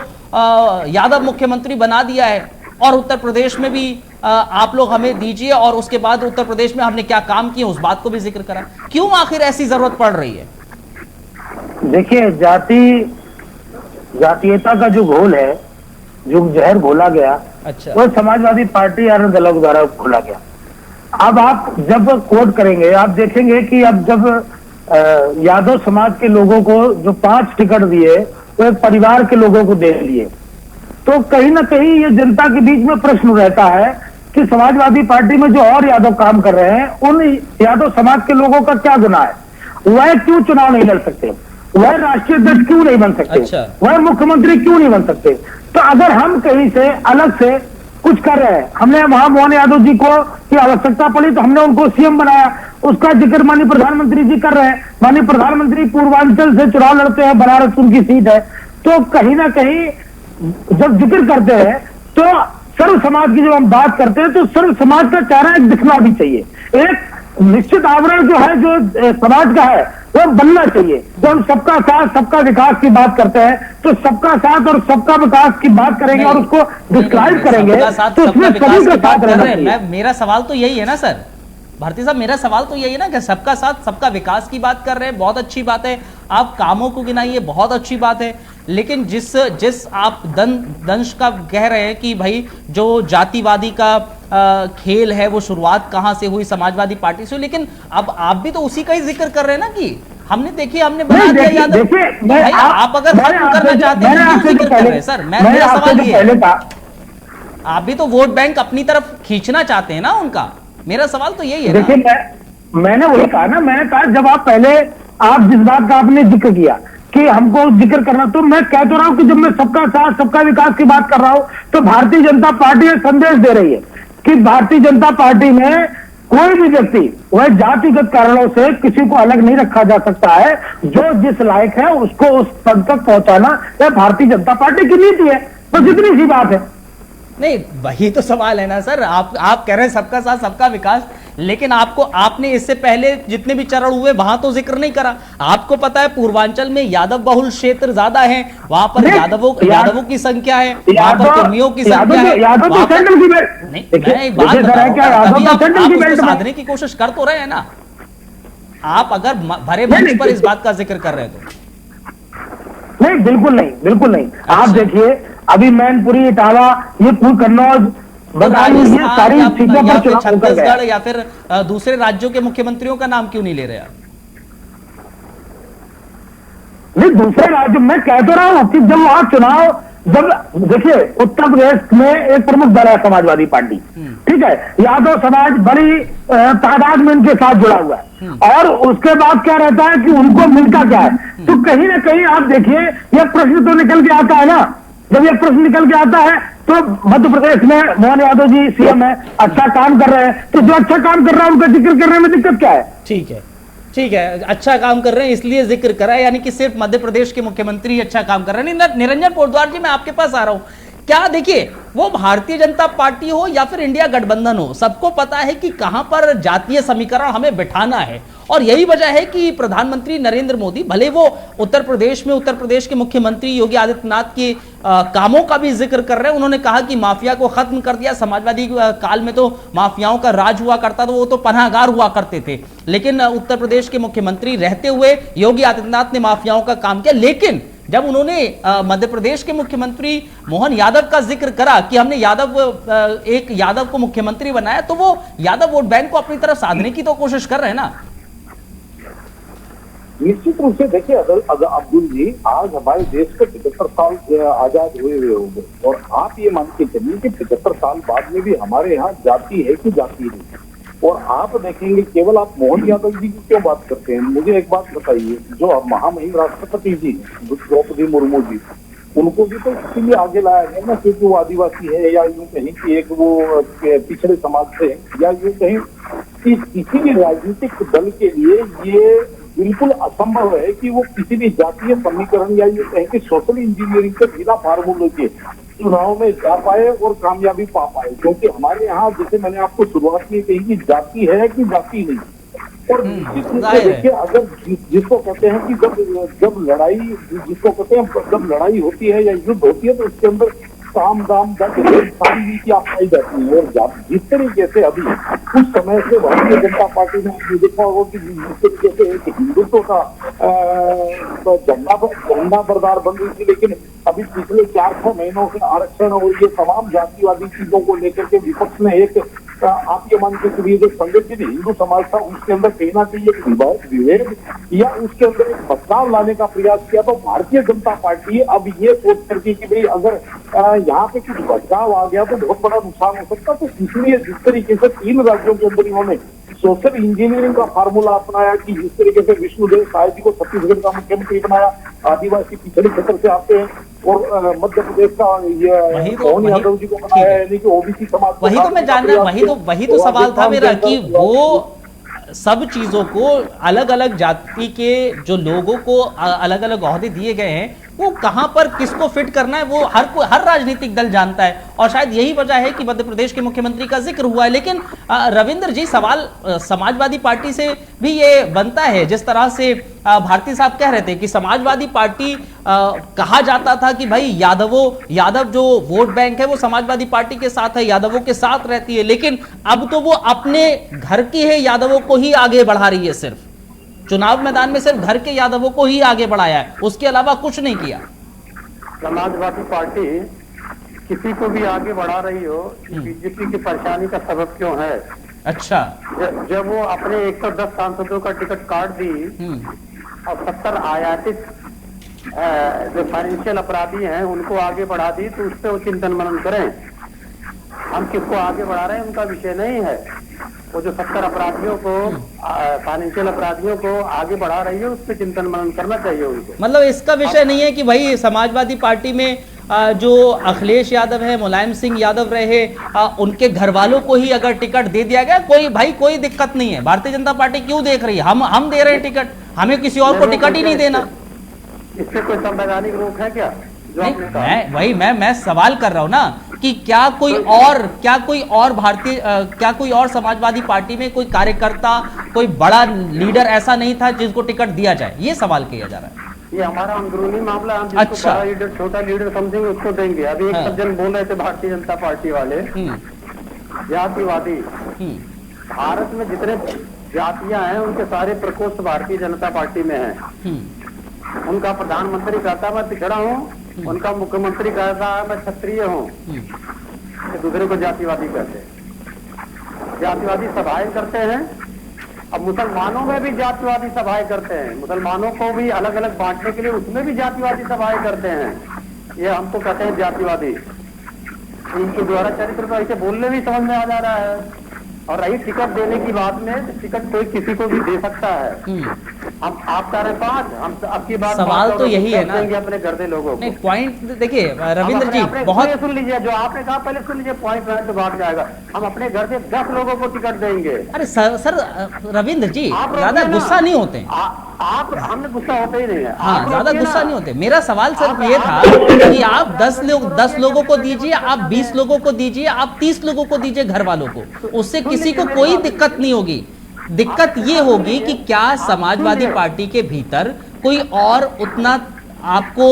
यादव मुख्यमंत्री बना दिया है, और उत्तर प्रदेश में भी आप लोग हमें दीजिए, और उसके बाद उत्तर प्रदेश में हमने क्या काम किए उस बात को भी जिक्र करा। क्यों आखिर ऐसी जरूरत पड़ रही है? देखिए जातीयता का जो घोल है, जो जहर घोला गया, अच्छा, वो समाजवादी पार्टी और दलों द्वारा घोला गया। अब आप जब कोट करेंगे, आप देखेंगे कि अब जब यादव समाज के लोगों को जो 5 टिकट दिए वो एक परिवार के लोगों को दे दिए, तो कहीं ना कहीं ये जनता के बीच में प्रश्न रहता है कि समाजवादी पार्टी में जो और यादव काम कर रहे हैं, उन यादव समाज के लोगों का क्या गुनाह है? वह क्यों चुनाव नहीं लड़ सकते? वह राष्ट्रीय अध्यक्ष क्यों नहीं बन सकते? अच्छा। वह मुख्यमंत्री क्यों नहीं बन सकते? तो अगर हम कहीं से अलग से कुछ कर रहे हैं, हमने वहां मोहन यादव जी को की आवश्यकता पड़ी तो हमने उनको सीएम बनाया, उसका जिक्र माननीय प्रधानमंत्री जी कर रहे हैं। माननीय प्रधानमंत्री पूर्वांचल से चुनाव लड़ते हैं, बनारस उनकी सीट है, तो कहीं ना कहीं जब जिक्र करते हैं तो सर्व समाज की जब हम बात करते हैं तो सर्व समाज का चेहरा एक दिखना भी चाहिए, एक निश्चित आवरण जो है जो समाज का है वो बनना चाहिए। जब हम सबका साथ सबका विकास की बात करते हैं तो सबका साथ और सबका विकास की बात करेंगे और उसको डिस्क्राइब करेंगे तो उसमें सभी का साथ रहना चाहिए। मेरा सवाल तो यही है ना सर, भारती साहब, मेरा सवाल तो यही है ना कि सबका साथ सबका विकास की बात कर रहे हैं, बहुत अच्छी बात है, आप कामों को गिनाइए, बहुत अच्छी बात है, लेकिन जिस आप दंश का कह रहे हैं कि भाई जो जातिवादी का खेल है वो शुरुआत कहां से हुई, समाजवादी पार्टी से, लेकिन अब आप भी तो उसी का ही जिक्र कर रहे हैं ना कि हमने देखिए हमने बना दिया यादव। भाई आप अगर खत्म करना चाहते हैं तो क्यों जिक्र कर रहे हैं सर? मेरा सवाल ये है, आप भी तो वोट बैंक अपनी तरफ खींचना चाहते हैं ना उनका, मेरा सवाल तो यही है। देखिए मैंने वही कहा ना, मैंने कहा जब आप पहले आप जिस बात का आपने जिक्र किया कि हमको जिक्र करना, तो मैं कह तो रहा हूं कि जब मैं सबका साथ सबका विकास की बात कर रहा हूं तो भारतीय जनता पार्टी एक संदेश दे रही है कि भारतीय जनता पार्टी में कोई भी व्यक्ति वह जातिगत कारणों से किसी को अलग नहीं रखा जा सकता है, जो जिस लायक है उसको उस पद तक पहुंचाना यह भारतीय जनता पार्टी की नीति है, बस इतनी सी बात है। नहीं, वही तो सवाल है ना सर, आप कह रहे हैं सबका साथ सबका विकास, लेकिन आपने इससे पहले जितने भी चरण हुए वहां तो जिक्र नहीं करा। आपको पता है पूर्वांचल में यादव बहुल क्षेत्र ज्यादा है, वहां पर यादवों की संख्या है, वहां पर कुर्मियों की संख्या है। नहीं, मैं एक बात बता रहा हूं, आप उसको साधने की कोशिश कर तो रहे हैं ना, आप अगर भरे मंच पर इस बात का जिक्र कर रहे हैं तो। नहीं, बिल्कुल नहीं, बिल्कुल नहीं। आप देखिए अभी मैनपुरी, इटावा, ये कन्नौज, बदायूं, ये सारी सीटों पर चुनाव छत्तीसगढ़ या फिर दूसरे राज्यों के मुख्यमंत्रियों का नाम क्यों नहीं ले रहे आप? नहीं, दूसरे राज्य में कह तो रहा हूं कि जब वहां चुनाव, जब देखिए उत्तर प्रदेश में एक प्रमुख दल है समाजवादी पार्टी, ठीक है, यादव समाज बड़ी तादाद में इनके साथ जुड़ा हुआ है, और उसके बाद क्या रहता है कि उनको मिलता क्या है, तो कहीं ना कहीं आप देखिए यह प्रश्न तो निकल के आता है ना, जब यह प्रश्न निकल के आता है तो मध्य प्रदेश में मोहन यादव जी सीएम है, अच्छा काम कर रहे हैं, तो जो अच्छा काम कर रहा है उनका जिक्र करने में दिक्कत क्या है? ठीक है, अच्छा काम कर रहे हैं इसलिए जिक्र करा है, यानी कि सिर्फ मध्य प्रदेश के मुख्यमंत्री ही अच्छा काम कर रहे हैं। निरंजन पोद्दार जी, मैं आपके पास आ रहा हूं, क्या देखिए वो भारतीय जनता पार्टी हो या फिर इंडिया गठबंधन हो, सबको पता है कि कहां पर जातीय समीकरण हमें बिठाना है, और यही वजह है कि प्रधानमंत्री नरेंद्र मोदी भले वो उत्तर प्रदेश के मुख्यमंत्री योगी आदित्यनाथ के कामों का भी जिक्र कर रहे हैं। उन्होंने कहा कि माफिया को खत्म कर दिया, समाजवादी काल में तो माफियाओं का राज हुआ करता था, वो तो पनाहगार हुआ करते थे, लेकिन उत्तर प्रदेश के मुख्यमंत्री रहते हुए योगी आदित्यनाथ ने माफियाओं का काम किया। लेकिन जब उन्होंने मध्य प्रदेश के मुख्यमंत्री मोहन यादव का जिक्र करा कि हमने एक यादव को मुख्यमंत्री बनाया, तो वो यादव वोट बैंक को अपनी तरफ साधने की तो कोशिश कर रहे हैं ना। निश्चित रूप से देखिए अब्दुल जी, आज हमारे देश को 75 साल आजाद हुए होंगे, और आप ये मान के चलिए कि 75 साल बाद में भी हमारे यहाँ जाति है कि जाति नहीं। और आप देखेंगे, केवल आप मोहन यादव जी की क्यों बात करते हैं? मुझे एक बात बताइए, जो महामहिम राष्ट्रपति जी द्रौपदी मुर्मू जी, उनको भी तो इसीलिए आगे लाया गया ना क्योंकि वो आदिवासी है, या यूं कहीं कि एक वो पिछड़े समाज से है, या यूं कहीं कि किसी भी राजनीतिक दल के लिए ये बिल्कुल असंभव है कि वो किसी भी जातीय समीकरण या यूं कहें कि सोशल इंजीनियरिंग के बिना फार्मूले के चुनाव में जा पाए और कामयाबी पा पाए। क्योंकि हमारे यहाँ, जैसे मैंने आपको शुरुआत में कही, कि जाति है कि जाति नहीं, और निश्चित रूप से देखिए, अगर जिसको कहते हैं कि जब लड़ाई होती है या युद्ध होती है तो उसके अंदर काम दाम सारी नीतियां अपनाई जाती है। और जिस तरीके से अभी कुछ समय से भारतीय जनता पार्टी ने देखा होगा कि जिस तरीके से एक हिंदुत्व का झंडा बरदार बन रही थी, लेकिन अभी पिछले 4-6 महीनों से आरक्षण और ये तमाम जातिवादी चीजों को लेकर के विपक्ष ने एक, आप ये मान के चलिए, जो संगठित हिंदू समाज था उसके अंदर कहीं ना कहीं एक विभेद या उसके अंदर एक बदलाव लाने का प्रयास किया। तो भारतीय जनता पार्टी अब ये सोच करके कि भाई अगर यहाँ पे कुछ बदलाव आ गया तो बहुत बड़ा नुकसान हो सकता, तो इसलिए जिस तरीके से 3 राज्यों के अंदर इन्होंने सोशल इंजीनियरिंग का फार्मूला अपनाया कि जिस तरीके से विष्णुदेव साय जी को छत्तीसगढ़ का मुख्यमंत्री बनाया, आदिवासी पिछड़े क्षेत्र से आते हैं, और मध्य प्रदेश का ये मोहन यादव जी को बनाया, यानी कि ओबीसी समाज। वही तो सवाल था मेरा कि वो सब चीजों को अलग अलग जाति के जो लोगों को अलग अलग ओहदे दिए गए हैं, वो कहां पर किसको फिट करना है वो हर राजनीतिक दल जानता है, और शायद यही वजह है कि मध्य प्रदेश के मुख्यमंत्री का जिक्र हुआ है। लेकिन रविंद्र जी, सवाल समाजवादी पार्टी से भी ये बनता है, जिस तरह से भारती साहब कह रहे थे कि समाजवादी पार्टी कहा जाता था कि भाई यादव जो वोट बैंक है वो समाजवादी पार्टी के साथ है, यादवों के साथ रहती है, लेकिन अब तो वो अपने घर के है यादवों को ही आगे बढ़ा रही है, सिर्फ चुनाव मैदान में सिर्फ घर के यादवों को ही आगे बढ़ाया है, उसके अलावा कुछ नहीं किया। समाजवादी पार्टी किसी को भी आगे बढ़ा रही हो, बीजेपी की परेशानी का सबब क्यों है? अच्छा, जब वो अपने 110 सांसदों का टिकट काट दी और 70 आयातित जो फाइनेंशियल अपराधी हैं उनको आगे बढ़ा दी, तो उस पर वो चिंतन मनन करें। हम किसको आगे बढ़ा रहे हैं उनका विषय नहीं है, वो जो 70 अपराधियों को फाइनेंशियल अपराधियों को आगे बढ़ा रही है उस पर चिंतन मनन करना चाहिए उनको। मतलब इसका विषय नहीं है कि भाई समाजवादी पार्टी में जो अखिलेश यादव है, मुलायम सिंह यादव रहे, उनके घर वालों को ही अगर टिकट दे दिया गया, कोई दिक्कत नहीं है, भारतीय जनता पार्टी क्यों देख रही है, हम दे रहे हैं टिकट, हमें किसी और को टिकट ही नहीं देना। इससे कोई संवैधानिक रोक है क्या? मैं सवाल कर रहा हूं ना कि क्या कोई और समाजवादी पार्टी में कोई कार्यकर्ता, कोई बड़ा लीडर ऐसा नहीं था जिसको टिकट दिया जाए, ये सवाल किया जा रहा है। ये हमारा अंदरूनी मामला, हम जिसको अच्छा। बड़ा लीडर छोटा लीडर समझेंगे उसको देंगे। अभी एक सज्जन बोल रहे थे भारतीय जनता पार्टी वाले जातिवादी, भारत में जितने जातियां हैं उनके सारे प्रकोष्ठ भारतीय जनता पार्टी में हैं। उनका प्रधानमंत्री कहता मैं पिछड़ा हूँ, उनका मुख्यमंत्री कहता है मैं क्षत्रिय हूँ, दूसरे को जातिवादी कहते हैं। जातिवादी सभाएं करते हैं, अब मुसलमानों में भी जातिवादी सभाएं करते हैं, मुसलमानों को भी अलग अलग बांटने के लिए उसमें भी जातिवादी सभाएं करते हैं। ये हमको कहते हैं जातिवादी। इनके द्वारा चरित्र को ऐसे बोलने भी समझ में आ जा रहा है। और रही टिकट देने की बात में, टिकट कोई किसी को भी दे सकता है। हम आप कह रहे 5, हम आपकी बात सवाल तो यही है ना, अपने घर के लोगों को। नहीं, पॉइंट देखिए रविंद्र जी, बहुत सुन लीजिए, जो आपने कहा पहले सुन लीजिए, पॉइंट तो भाग जाएगा। हम अपने घर से 10 लोगों को टिकट देंगे। अरे सर रविंद्र जी, ज्यादा गुस्सा नहीं होते आप, हमने गुस्सा होते ही नहीं है। हाँ, ज्यादा गुस्सा नहीं होते। मेरा सवाल सिर्फ ये था कि आप 10 लोगों को दीजिए, आप 20 लोगों को दीजिए, आप 30 लोगों को दीजिए घर वालों को, उससे किसी को कोई दिक्कत नहीं होगी। दिक्कत ये होगी कि क्या समाजवादी पार्टी के भीतर कोई और उतना आपको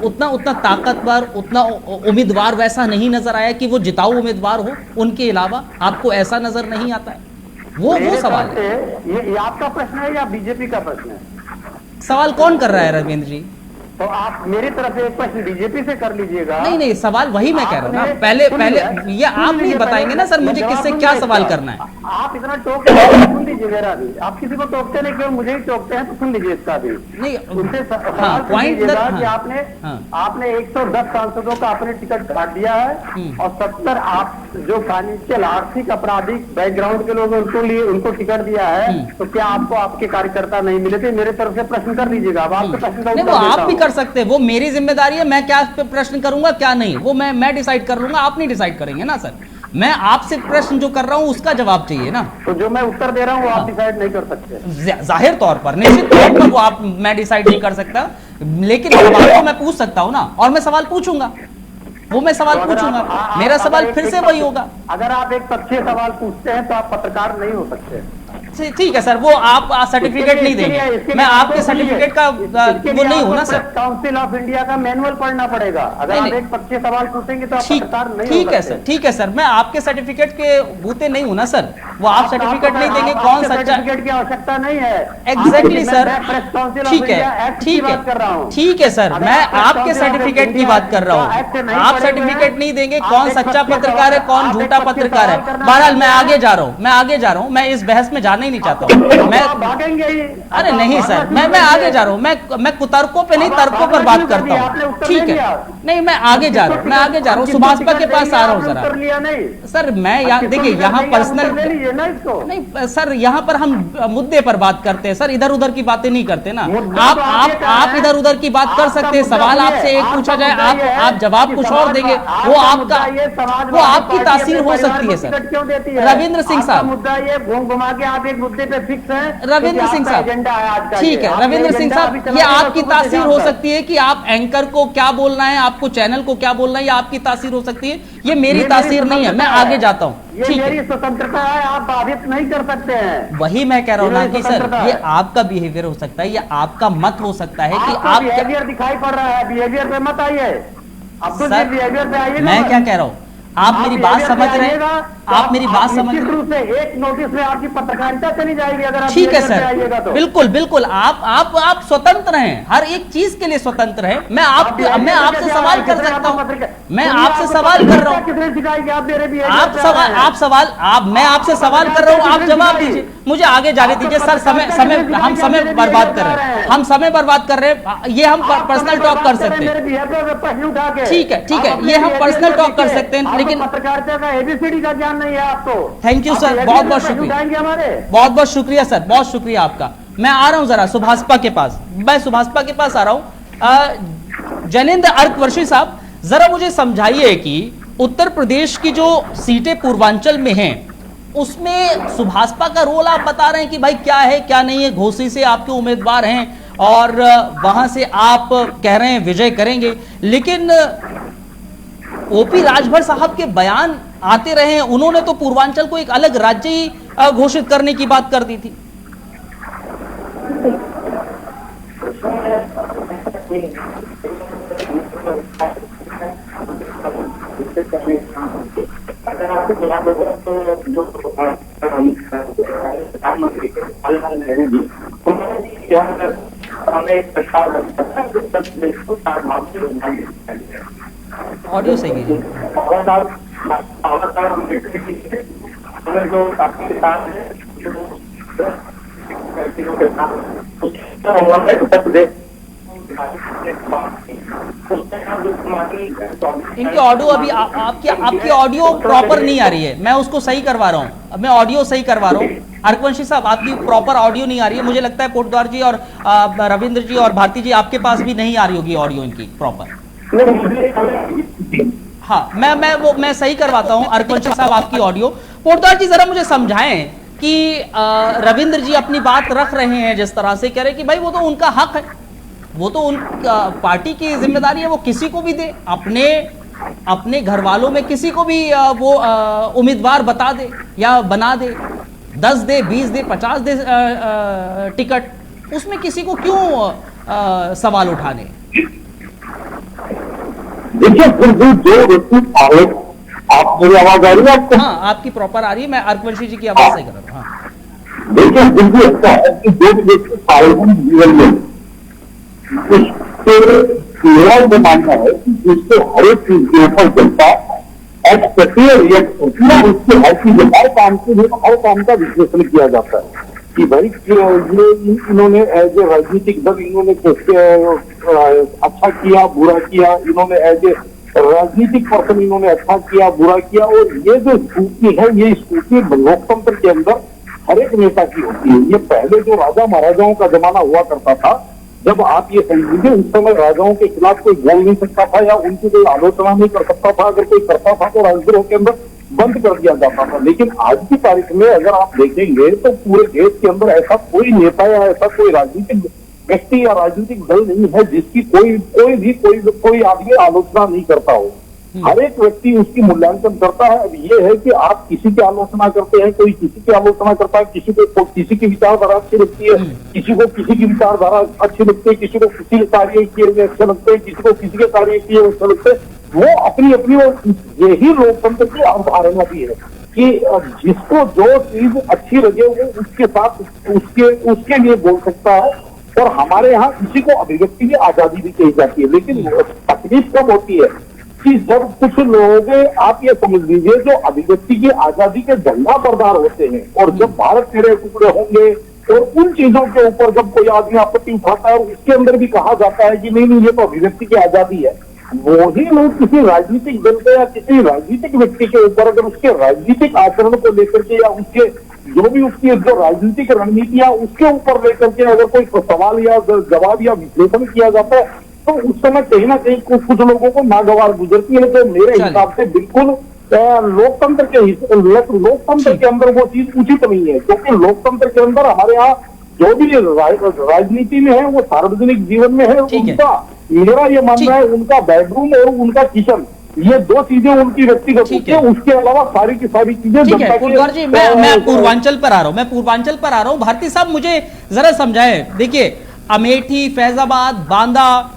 उतना ताकतवर, उतना उम्मीदवार वैसा नहीं नजर आया कि वो जिताऊ उम्मीदवार हो, उनके अलावा आपको ऐसा नजर नहीं आता है? वो सवाल है। ये आपका प्रश्न है या बीजेपी का प्रश्न है? सवाल कौन कर रहा है रविंद्र जी? तो आप मेरी तरफ से एक प्रश्न बीजेपी से कर लीजिएगा। नहीं, सवाल वही मैं कह रहा हूँ ना। पहले ये आप नहीं बताएंगे ना सर मुझे किससे क्या सवाल करना है। आप इतना टोक सुन लीजिए मेरा भी। आप किसी को टोकते नहीं, क्यों मुझे ही टोकते हैं, तो सुन लीजिए इसका भी। नहीं, उनसे पॉइंट कि आपने 110 सांसदों का आपने टिकट काट दिया है और 70 आप जो फाइनेंशियल आर्थिक आपराधिक बैकग्राउंड के लोग उनको टिकट दिया है, तो क्या आपको आपके कार्यकर्ता नहीं मिले थे? मेरे तरफ से प्रश्न कर लीजिएगा। अब आपके प्रश्न का उत्तर आप भी कर सकते हैं, वो मेरी जिम्मेदारी है, मैं क्या प्रश्न करूंगा क्या नहीं, वो मैं डिसाइड कर लूंगा, आप नहीं डिसाइड करेंगे ना सर। मैं आपसे प्रश्न जो कर रहा हूं उसका जवाब चाहिए ना। तो जो मैं उत्तर दे रहा हूं वो आप डिसाइड नहीं कर सकते। जाहिर तौर पर, निश्चित तौर पर वो आप मैं डिसाइड नहीं कर सकता, लेकिन सवाल तो मैं पूछ सकता हूं ना, और मैं सवाल पूछूंगा, वो मैं सवाल पूछूंगा। मेरा सवाल फिर से वही होगा। अगर आप एक पक्षीय सवाल पूछते हैं तो आप पत्रकार नहीं हो सकते। ठीक है सर, वो आप सर्टिफिकेट नहीं देंगे, मैं आपके सर्टिफिकेट का वो नहीं हूं ना सर। काउंसिल ऑफ इंडिया का मैनुअल पढ़ना पड़ेगा। अगर आप एक पक्षीय सवाल पूछेंगे तो आप पत्रकार नहीं हो सकते। ठीक है सर, मैं आपके सर्टिफिकेट के बूते नहीं हूं ना सर, वो आप सर्टिफिकेट नहीं देंगे। कौन सच्चा सर्टिफिकेट की आवश्यकता नहीं है। एग्जैक्टली सर, ठीक है सर, मैं आपके सर्टिफिकेट की बात कर रहा हूँ। आप सर्टिफिकेट नहीं देंगे, कौन सच्चा पत्रकार है कौन झूठा पत्रकार है। बहरहाल मैं आगे जा रहा हूँ, मैं इस बहस में जाने भागना ही नहीं चाहता हूँ मैं। भागेंगे ही। अरे नहीं सर, मैं आगे जा रहा हूँ, मैं कुतर्कों पे नहीं तर्कों पर बात करता हूँ। ठीक है, नहीं मैं आगे जा रहा हूँ, मैं आगे जा रहा हूँ, सुभाषपा के पास आ रहा हूँ जरा। सर मैं देखिए यहाँ पर्सनल नहीं सर, यहाँ पर हम मुद्दे पर बात करते हैं सर, इधर उधर की बातें नहीं करते ना। आप इधर उधर की बात कर सकते हैं, सवाल आपसे एक पूछा जाए, आप जवाब कुछ और देंगे, वो आपकी तासीर हो सकती है सर। रविंद्र सिंह साहब, मुद्दा ये घूम घुमा के आप एक मुद्दे पे फिक्स हैं। रविंद्र सिंह साहब, एजेंडा है आज का, ठीक है रविंद्र सिंह साहब, ये आपकी तासीर हो सकती है कि आप एंकर को क्या बोलना है, आपको चैनल को क्या बोलना है, ये आपकी तासीर हो सकती है, ये मेरी तासीर नहीं है। मैं आगे जाता हूँ, ये मेरी स्वतंत्रता है, आप बाधित नहीं कर सकते हैं। वही मैं कह रहा हूँ ना कि सर ये आपका बिहेवियर हो सकता है, ये आपका मत हो सकता है कि आप बिहेवियर दिखाई पड़ रहा है, बिहेवियर पे मत आइए अब्दुल जी, बिहेवियर पे आइए। मैं क्या कह रहा हूँ, आप मेरी बात समझ रहे हैं, आप मेरी बात समझ रहे हैं। एक नोटिस में आपकी पत्रकारिता चली जाएगी अगर आप ठीक है सर, तो बिल्कुल बिल्कुल आप स्वतंत्र हैं, हर एक चीज के लिए स्वतंत्र हैं। मैं आपसे सवाल कर सकता हूँ, मैं आपसे सवाल कर रहा हूँ, मैं आपसे सवाल कर रहा हूँ, आप जवाब दीजिए, मुझे आगे जाने दीजिए सर। हम समय बर्बाद कर रहे हैं, हम समय बर्बाद कर रहे हैं, ये हम पर्सनल टॉक कर सकते हैं। ठीक है, ये हम पर्सनल टॉक कर सकते हैं, लेकिन पत्रकारिता का एबीसीडी का ज्ञान नहीं है आपको। थैंक यू सर, बहुत बहुत शुक्रिया, बहुत बहुत शुक्रिया सर, बहुत शुक्रिया आपका। मैं आ रहा हूं जरा सुभाषपा के पास, मैं सुभाषपा के पास आ रहा हूं। जैनेंद्र अर्कवर्षी साहब, जरा मुझे समझाइए कि उत्तर प्रदेश की जो सीटें पूर्वांचल में हैं उसमें सुभाषपा का रोल आप बता रहे हैं कि भाई क्या है क्या नहीं है, घोसी से आपके उम्मीदवार हैं और वहां से आप कह रहे हैं विजय करेंगे, लेकिन ओपी राजभर साहब के बयान आते रहे हैं, उन्होंने तो पूर्वांचल को एक अलग राज्य ही घोषित करने की बात कर दी थी। ऑडियो सही है इनकी ऑडियो अभी आपकी ऑडियो प्रॉपर नहीं आ रही है, मैं उसको सही करवा रहा हूँ, मैं ऑडियो सही करवा रहा हूँ। अर्कवंशी साहब, आपकी प्रॉपर ऑडियो नहीं आ रही है, मुझे लगता है कोटद्वार जी और रविंद्र जी और भारती जी आपके पास भी नहीं आ रही होगी ऑडियो इनकी प्रॉपर। हाँ, मैं सही करवाता हूँ अर्कवंशी साहब आपकी ऑडियो। कोटद्वार जी जरा मुझे समझाएं कि रविंद्र जी अपनी बात रख रहे हैं जिस तरह से, कह रहे कि भाई वो तो उनका हक है, वो तो उन पार्टी की जिम्मेदारी है, वो किसी को भी दे, अपने घर वालों में किसी को भी वो उम्मीदवार बता दे या बना दे, 10 दे, 20 दे, 50 दे टिकट, उसमें किसी को क्यों सवाल उठाने। देखिए जो व्यक्ति आप मेरी आवाज आ रही है आपको? हाँ, आपकी प्रॉपर आ रही है, मैं अर्कवंशी जी की आवाज से कर रहा हूँ। हाँ। देखिए बिल्कुल अच्छा है कि जो व्यक्ति सार्वजनिक जीवन में मेरा ये मानना है कि जिससे हर एक चीज के ऊपर जनता रिएक्ट होती है, उसके हर चीज हर काम के लिए हर काम का विश्लेषण किया जाता है कि भाई ये इन्होंने एज ए राजनीतिक दल इन्होंने अच्छा किया बुरा किया, इन्होंने एज ए राजनीतिक पर्सन इन्होंने अच्छा किया बुरा किया। और ये जो स्कूटी है, ये स्कूटी लोकतंत्र के अंदर हर एक नेता की होती है। ये पहले जो राजा महाराजाओं का जमाना हुआ करता था, जब आप ये समझिए उस समय राजाओं के खिलाफ कोई बोल नहीं सकता था या उनकी कोई आलोचना नहीं कर सकता था, अगर कोई करता था तो राजगृहों के अंदर बंद कर दिया जाता था। लेकिन आज की तारीख में अगर आप देखेंगे तो पूरे देश के अंदर ऐसा कोई नेता या ऐसा कोई राजनीतिक व्यक्ति या राजनीतिक दल नहीं है जिसकी कोई आदमी आलोचना नहीं करता हो। हर एक व्यक्ति उसकी मूल्यांकन करता है। अब ये है कि आप किसी की आलोचना करते हैं, कोई किसी की आलोचना करता है, किसी की विचारधारा अच्छी लगती है, किसी को किसी की विचारधारा अच्छी लगती है, किसी को किसी के कार्य किए हुए अच्छे लगते हैं, किसी को किसी के कार्य किए हुए अच्छे लगते हैं। वो अपनी यही लोकतंत्र की अवधारणा भी है कि जिसको जो चीज अच्छी लगे वो उसके साथ उसके लिए बोल सकता है। और हमारे यहाँ किसी को अभिव्यक्ति की आजादी भी कही जाती है। लेकिन तकलीफ कब होती है कि जब कुछ लोग, आप ये समझ लीजिए, जो अभिव्यक्ति की आजादी के झंडा बरदार होते हैं, और जब भारत तेरे टुकड़े होंगे और उन चीजों के ऊपर जब कोई आदमी आपत्ति उठाता है और उसके अंदर भी कहा जाता है कि नहीं ये तो अभिव्यक्ति की आजादी है, वही लोग किसी राजनीतिक दल के या किसी राजनीतिक व्यक्ति के ऊपर अगर उसके राजनीतिक आचरण को लेकर के या उसके जो भी उसकी जो राजनीतिक रणनीतियां उसके ऊपर लेकर के अगर कोई सवाल या जवाब या विश्लेषण किया जाता है, तो उस समय कहीं ना कहीं कुछ लोगों को नागवार गुजरती है। तो मेरे हिसाब से बिल्कुल लोकतंत्र के अंदर वो चीज उचित नहीं है, क्योंकि लोकतंत्र के अंदर हमारे यहाँ जो भी राजनीति में है वो सार्वजनिक जीवन में है, उनका मेरा ये मानना है उनका बेडरूम और उनका किचन, ये दो चीजें उनकी व्यक्तिगत होती है, उसके अलावा सारी की सारी चीजें। ठीक है फुलवार जी, मैं पूर्वांचल पर आ रहा हूँ, भारती साहब मुझे जरा समझाए। देखिए अमेठी, फैजाबाद, बांदा,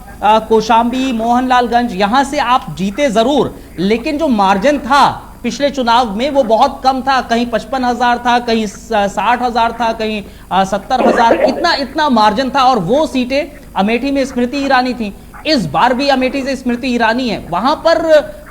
कौशाम्बी, मोहनलालगंज, यहां से आप जीते जरूर, लेकिन जो मार्जिन था पिछले चुनाव में वो बहुत कम था, कहीं 55,000 था, कहीं 60,000 था, कहीं 70,000, इतना मार्जिन था, और वो सीटें अमेठी में स्मृति ईरानी थी। इस बार भी अमेठी से स्मृति ईरानी है, वहां पर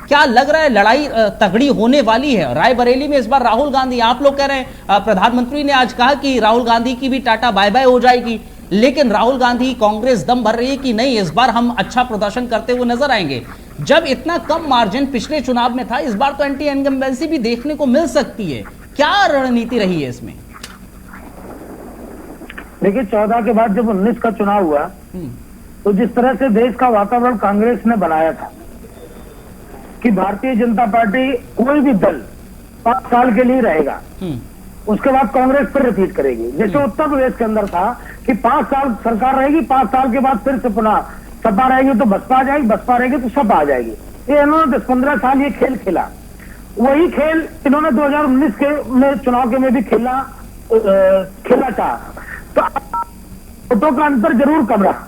क्या लग रहा है लड़ाई तगड़ी होने वाली है? रायबरेली में इस बार राहुल गांधी, आप लोग कह रहे हैं, प्रधानमंत्री ने आज कहा कि राहुल गांधी की भी टाटा बाय बाय हो जाएगी, लेकिन राहुल गांधी, कांग्रेस दम भर रही है कि नहीं इस बार हम अच्छा प्रदर्शन करते हुए नजर आएंगे। जब इतना कम मार्जिन पिछले चुनाव में था, इस बार तो एंटी इनकम्बेंसी भी देखने को मिल सकती है, क्या रणनीति रही है इसमें? देखिए 14 के बाद जब 19 का चुनाव हुआ, तो जिस तरह से देश का वातावरण कांग्रेस ने बनाया था कि भारतीय जनता पार्टी कोई भी दल 5 साल के लिए रहेगा, उसके बाद कांग्रेस फिर रिपीट करेगी, जैसे उत्तर प्रदेश के अंदर था कि 5 साल सरकार रहेगी, 5 साल के बाद फिर से पुनः सपा रहेगी तो बसपा आ जाएगी, बसपा रहेगी तो सपा आ जाएगी। ये इन्होंने 10-15 साल ये खेल खेला, वही खेल इन्होंने 2019 के चुनाव के में भी खेला था। तो वोटों का अंतर जरूर कम रहा।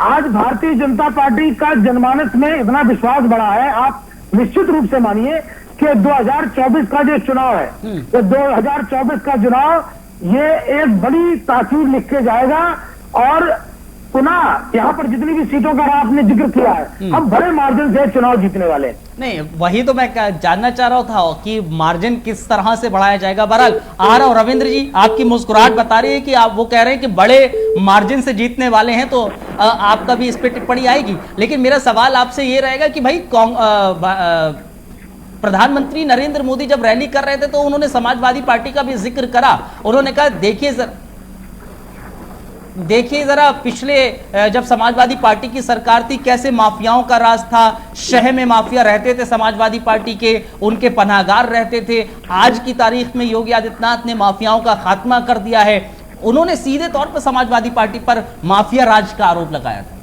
आज भारतीय जनता पार्टी का जनमानस में इतना विश्वास बढ़ा है, आप निश्चित रूप से मानिए कि 2024 का जो चुनाव है, तो 2024 का चुनाव ये एक बड़ी तासीर लिख के जाएगा, और पुनः यहाँ पर जितनी भी सीटों का आपने जिक्र किया है, हम बड़े मार्जिन से चुनाव जीतने वाले हैं। नहीं, वही तो मैं जानना चाह रहा था कि मार्जिन किस तरह से बढ़ाया जाएगा। बहरहाल आ रहा हूं रविंद्र जी, आपकी मुस्कुराहट बता रही है कि आप वो कह रहे हैं कि बड़े मार्जिन से जीतने वाले हैं, तो आपका भी इस पर टिप्पणी आएगी। लेकिन मेरा सवाल आपसे ये रहेगा कि भाई प्रधानमंत्री नरेंद्र मोदी जब रैली कर रहे थे तो उन्होंने समाजवादी पार्टी का भी जिक्र करा। उन्होंने कहा देखिए जरा पिछले जब समाजवादी पार्टी की सरकार थी कैसे माफियाओं का राज था, शहर में माफिया रहते थे समाजवादी पार्टी के, उनके पनाहगार रहते थे। आज की तारीख में योगी आदित्यनाथ ने माफियाओं का खात्मा कर दिया है। उन्होंने सीधे तौर पर समाजवादी पार्टी पर माफिया राज का आरोप लगाया था।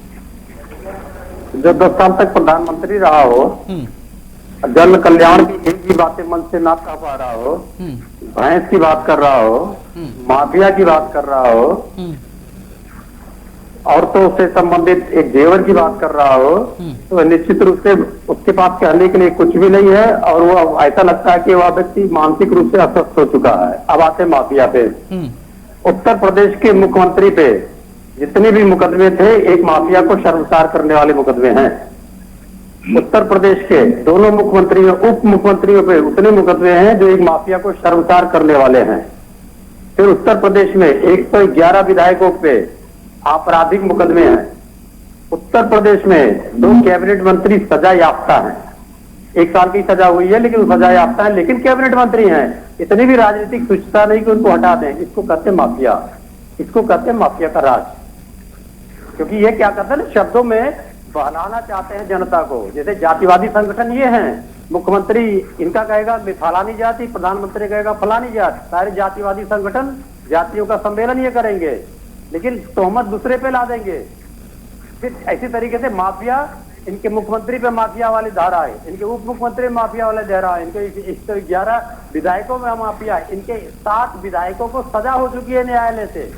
जो 10 साल तक प्रधानमंत्री रहा हो, जन कल्याण की एक भी बातें मन से ना कह पा रहा हो, भैंस की बात कर रहा हो, माफिया की बात कर रहा हो, औरतों से संबंधित एक जेवर की बात कर रहा हो, तो निश्चित रूप से उसके पास कहने के लिए कुछ भी नहीं है, और वो ऐसा लगता है कि वह व्यक्ति मानसिक रूप से अस्वस्थ हो चुका है। अब आते माफिया पे। उत्तर प्रदेश के मुख्यमंत्री पे जितने भी मुकदमे थे, एक माफिया को शर्मसार करने वाले मुकदमे हैं। उत्तर प्रदेश के दोनों मुख्यमंत्रियों, उप मुख्यमंत्रियों पे उतने मुकदमे हैं जो एक माफिया को शर्मसार करने वाले हैं। फिर उत्तर प्रदेश में 111 विधायकों पे आपराधिक मुकदमे हैं। उत्तर प्रदेश में 2 कैबिनेट मंत्री सजा याफ्ता हैं। 1 साल की सजा हुई है लेकिन सजा याफ्ता है, लेकिन कैबिनेट मंत्री हैं। इतनी भी राजनीतिक तुच्छता नहीं कि उनको हटा दें। इसको कहते हैं माफिया, इसको कहते हैं माफिया का राज। क्योंकि ये क्या करते हैं ना, शब्दों में बहलाना चाहते हैं जनता को। जैसे जातिवादी संगठन ये हैं, मुख्यमंत्री इनका कहेगा फलानी जाति, प्रधानमंत्री कहेगा फलानी जाति। सारे जातिवादी संगठन जातियों का सम्मेलन ये करेंगे, लेकिन तोहमत दूसरे पे ला देंगे। फिर ऐसी तरीके से माफिया, इनके मुख्यमंत्री पे माफिया वाली धारा है, इनके उप मुख्यमंत्री माफिया वाली धारा है, इनके 111 विधायकों में माफिया है। इनके 7 विधायकों को सजा हो चुकी है न्यायालय से।